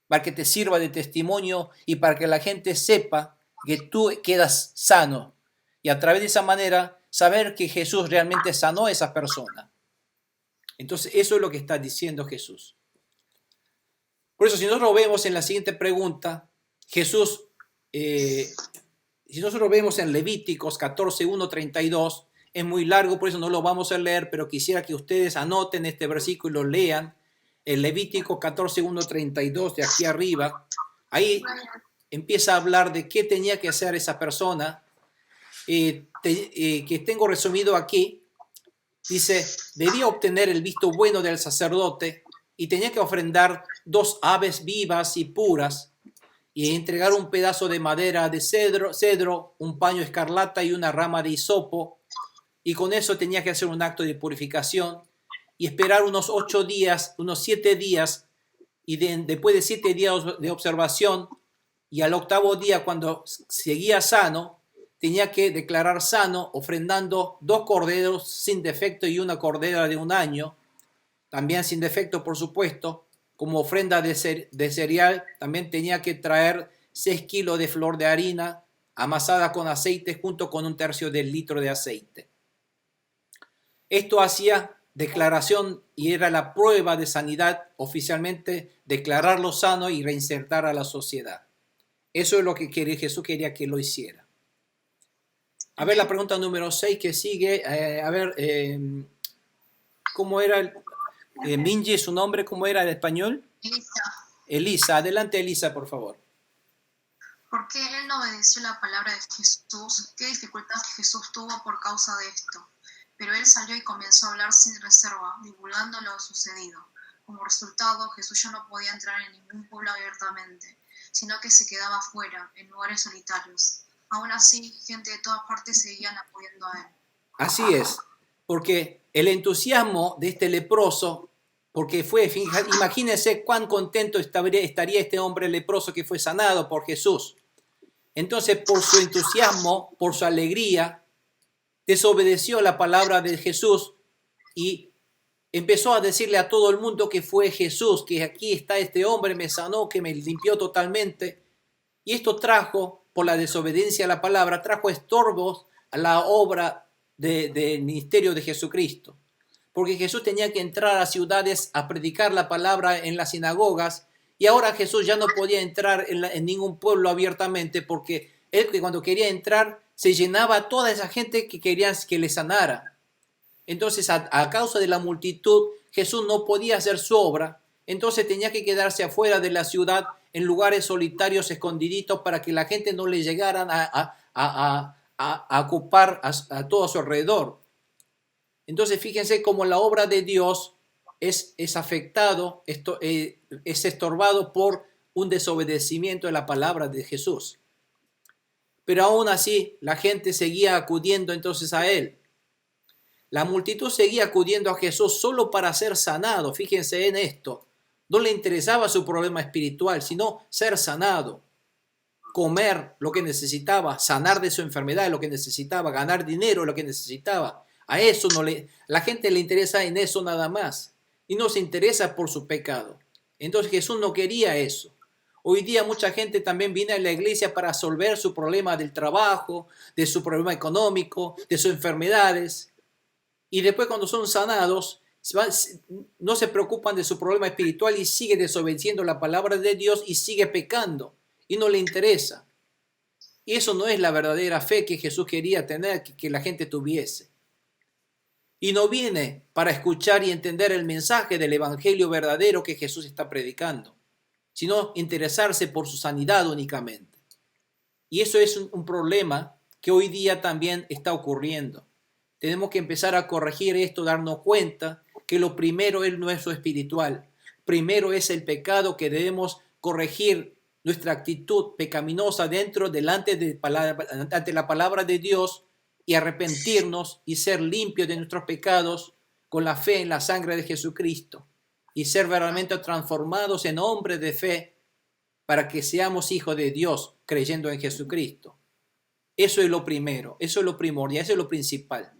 para que te sirva de testimonio y para que la gente sepa que tú quedas sano. Y a través de esa manera, saber que Jesús realmente sanó a esa persona. Entonces, eso es lo que está diciendo Jesús. Por eso, si nosotros vemos en la siguiente pregunta, Jesús, si nosotros vemos en Levíticos 14, 1, 32, es muy largo, por eso no lo vamos a leer, pero quisiera que ustedes anoten este versículo y lo lean. El Levítico 14, 1, 32, de aquí arriba, ahí empieza a hablar de qué tenía que hacer esa persona, que tengo resumido aquí. Dice, debía obtener el visto bueno del sacerdote y tenía que ofrendar 2 aves vivas y puras y entregar un pedazo de madera de cedro, un paño escarlata y una rama de hisopo. Y con eso tenía que hacer un acto de purificación y esperar unos 7 días. Y después de 7 días de observación y al 8º día, cuando seguía sano, tenía que declarar sano ofrendando 2 corderos sin defecto y una cordera de 1 año, también sin defecto, por supuesto. Como ofrenda de cereal, también tenía que traer 6 kilos de flor de harina amasada con aceite junto con 1/3 del litro de aceite. Esto hacía declaración y era la prueba de sanidad, oficialmente declararlo sano y reinsertar a la sociedad. Eso es lo que Jesús quería que lo hiciera. A ver, la pregunta número 6 que sigue. ¿Cómo era? Minji, ¿su nombre cómo era en español? Elisa. Elisa, adelante Elisa, por favor. ¿Por qué él no obedeció la palabra de Jesús? ¿Qué dificultades Jesús tuvo por causa de esto? Pero él salió y comenzó a hablar sin reserva, divulgando lo sucedido. Como resultado, Jesús ya no podía entrar en ningún pueblo abiertamente, sino que se quedaba fuera, en lugares solitarios. Aún así, gente de todas partes seguían apoyando a él. Así es, porque el entusiasmo de este leproso, porque imagínense cuán contento estaría este hombre leproso que fue sanado por Jesús. Entonces, por su entusiasmo, por su alegría, desobedeció la palabra de Jesús y empezó a decirle a todo el mundo que fue Jesús, que aquí está este hombre, me sanó, que me limpió totalmente. Y esto trajo, por la desobediencia a la palabra, trajo estorbos a la obra del ministerio de Jesucristo. Porque Jesús tenía que entrar a ciudades a predicar la palabra en las sinagogas, y ahora Jesús ya no podía entrar en ningún pueblo abiertamente, porque él cuando quería entrar se llenaba toda esa gente que quería que le sanara. Entonces a causa de la multitud Jesús no podía hacer su obra, entonces tenía que quedarse afuera de la ciudad en lugares solitarios, escondiditos, para que la gente no le llegaran a ocupar a todo a su alrededor. Entonces fíjense cómo la obra de Dios es afectado, es estorbado por un desobedecimiento de la palabra de Jesús. Pero aún así la gente seguía acudiendo entonces a él. La multitud seguía acudiendo a Jesús solo para ser sanado. Fíjense en esto. No le interesaba su problema espiritual, sino ser sanado, comer lo que necesitaba, sanar de su enfermedad lo que necesitaba, ganar dinero lo que necesitaba. A eso la gente le interesa en eso nada más y no se interesa por su pecado. Entonces Jesús no quería eso. Hoy día mucha gente también viene a la iglesia para resolver su problema del trabajo, de su problema económico, de sus enfermedades. Y después cuando son sanados, no se preocupan de su problema espiritual y sigue desobedeciendo la palabra de Dios y sigue pecando y no le interesa. Y eso no es la verdadera fe que Jesús quería tener, que la gente tuviese. Y no viene para escuchar y entender el mensaje del evangelio verdadero que Jesús está predicando, sino interesarse por su sanidad únicamente. Y eso es un problema que hoy día también está ocurriendo. Tenemos que empezar a corregir esto, darnos cuenta que lo primero es nuestro espiritual. Primero es el pecado, que debemos corregir nuestra actitud pecaminosa delante de la palabra de Dios y arrepentirnos y ser limpios de nuestros pecados con la fe en la sangre de Jesucristo y ser verdaderamente transformados en hombres de fe para que seamos hijos de Dios creyendo en Jesucristo. Eso es lo primero, eso es lo primordial, eso es lo principal.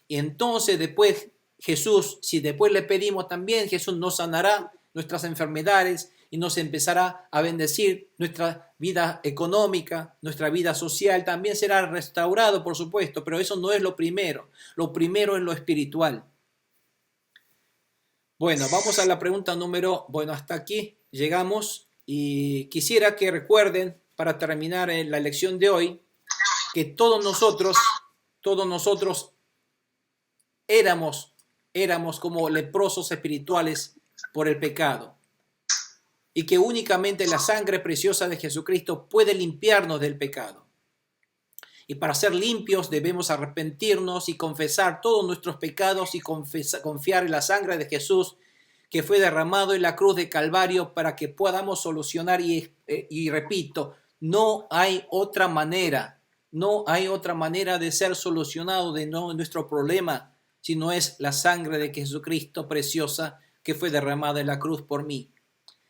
Y entonces después Jesús, si después le pedimos también, Jesús nos sanará nuestras enfermedades y nos empezará a bendecir nuestra vida económica, nuestra vida social, también será restaurado, por supuesto, pero eso no es lo primero es lo espiritual. Bueno, vamos a la pregunta hasta aquí llegamos y quisiera que recuerden, para terminar la lección de hoy, que todos nosotros éramos como leprosos espirituales por el pecado y que únicamente la sangre preciosa de Jesucristo puede limpiarnos del pecado. Y para ser limpios debemos arrepentirnos y confesar todos nuestros pecados y confiar en la sangre de Jesús que fue derramado en la cruz de Calvario para que podamos solucionar y repito, no hay otra manera de ser solucionado de nuestro problema si no es la sangre de Jesucristo preciosa que fue derramada en la cruz por mí.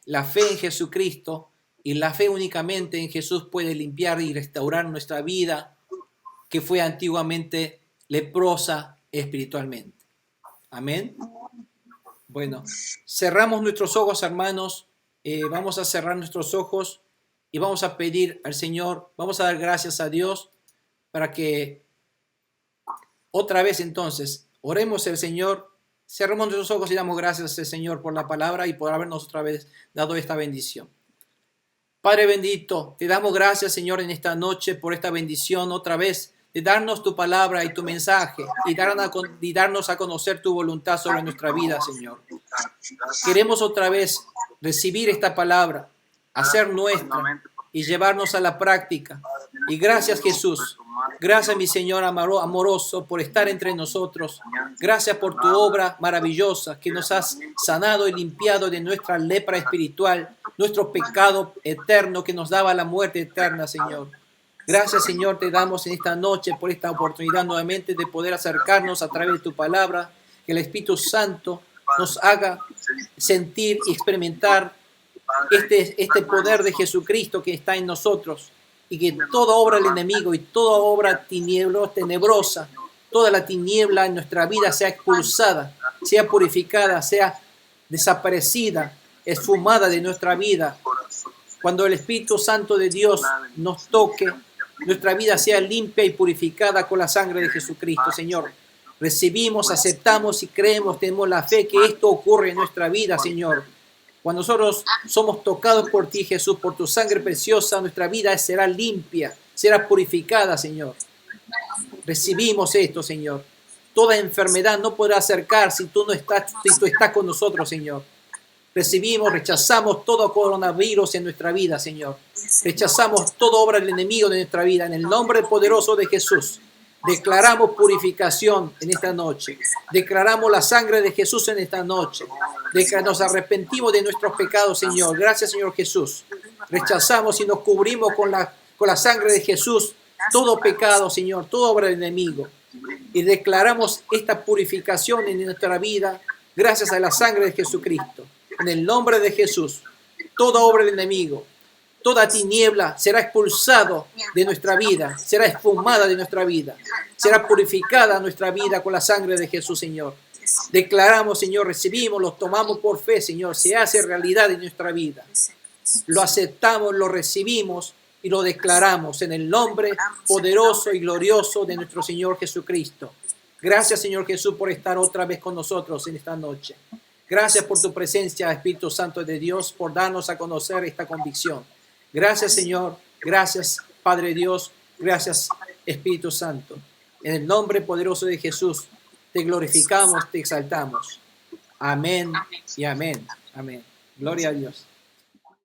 La fe en Jesucristo y la fe únicamente en Jesús puede limpiar y restaurar nuestra vida que fue antiguamente leprosa espiritualmente. Amén. Bueno, cerramos nuestros ojos, hermanos. Vamos a cerrar nuestros ojos y vamos a pedir al Señor, vamos a dar gracias a Dios para que otra vez entonces oremos al Señor, cerremos nuestros ojos y damos gracias al Señor por la palabra y por habernos otra vez dado esta bendición. Padre bendito, te damos gracias, Señor, en esta noche por esta bendición otra vez de darnos tu palabra y tu mensaje y darnos a conocer tu voluntad sobre nuestra vida, Señor. Queremos otra vez recibir esta palabra, hacer nuestra y llevarnos a la práctica. Y gracias, Jesús. Gracias, mi Señor amoroso, por estar entre nosotros. Gracias por tu obra maravillosa que nos has sanado y limpiado de nuestra lepra espiritual, nuestro pecado eterno que nos daba la muerte eterna, Señor. Gracias, Señor, te damos en esta noche por esta oportunidad nuevamente de poder acercarnos a través de tu palabra, que el Espíritu Santo nos haga sentir y experimentar este poder de Jesucristo que está en nosotros y que toda obra del enemigo y toda obra tenebrosa, toda la tiniebla en nuestra vida sea expulsada, sea purificada, sea desaparecida, esfumada de nuestra vida. Cuando el Espíritu Santo de Dios nos toque, nuestra vida sea limpia y purificada con la sangre de Jesucristo, Señor. Recibimos, aceptamos y creemos, tenemos la fe que esto ocurre en nuestra vida, Señor. Cuando nosotros somos tocados por ti, Jesús, por tu sangre preciosa, nuestra vida será limpia, será purificada, Señor. Recibimos esto, Señor. Toda enfermedad no podrá acercar si tú estás con nosotros, Señor. Recibimos, rechazamos todo coronavirus en nuestra vida, Señor. Rechazamos toda obra del enemigo de nuestra vida. En el nombre poderoso de Jesús, declaramos purificación en esta noche. Declaramos la sangre de Jesús en esta noche. Nos arrepentimos de nuestros pecados, Señor. Gracias, Señor Jesús. Rechazamos y nos cubrimos con la sangre de Jesús todo pecado, Señor, toda obra del enemigo. Y declaramos esta purificación en nuestra vida gracias a la sangre de Jesucristo. En el nombre de Jesús, toda obra del enemigo, toda tiniebla será expulsado de nuestra vida, será esfumada de nuestra vida, será purificada nuestra vida con la sangre de Jesús, Señor. Declaramos, Señor, recibimos, lo tomamos por fe, Señor, se hace realidad en nuestra vida. Lo aceptamos, lo recibimos y lo declaramos en el nombre poderoso y glorioso de nuestro Señor Jesucristo. Gracias, Señor Jesús, por estar otra vez con nosotros en esta noche. Gracias por tu presencia, Espíritu Santo de Dios, por darnos a conocer esta convicción. Gracias, Señor. Gracias, Padre Dios. Gracias, Espíritu Santo. En el nombre poderoso de Jesús, te glorificamos, te exaltamos. Amén y amén. Amén. Gloria a Dios.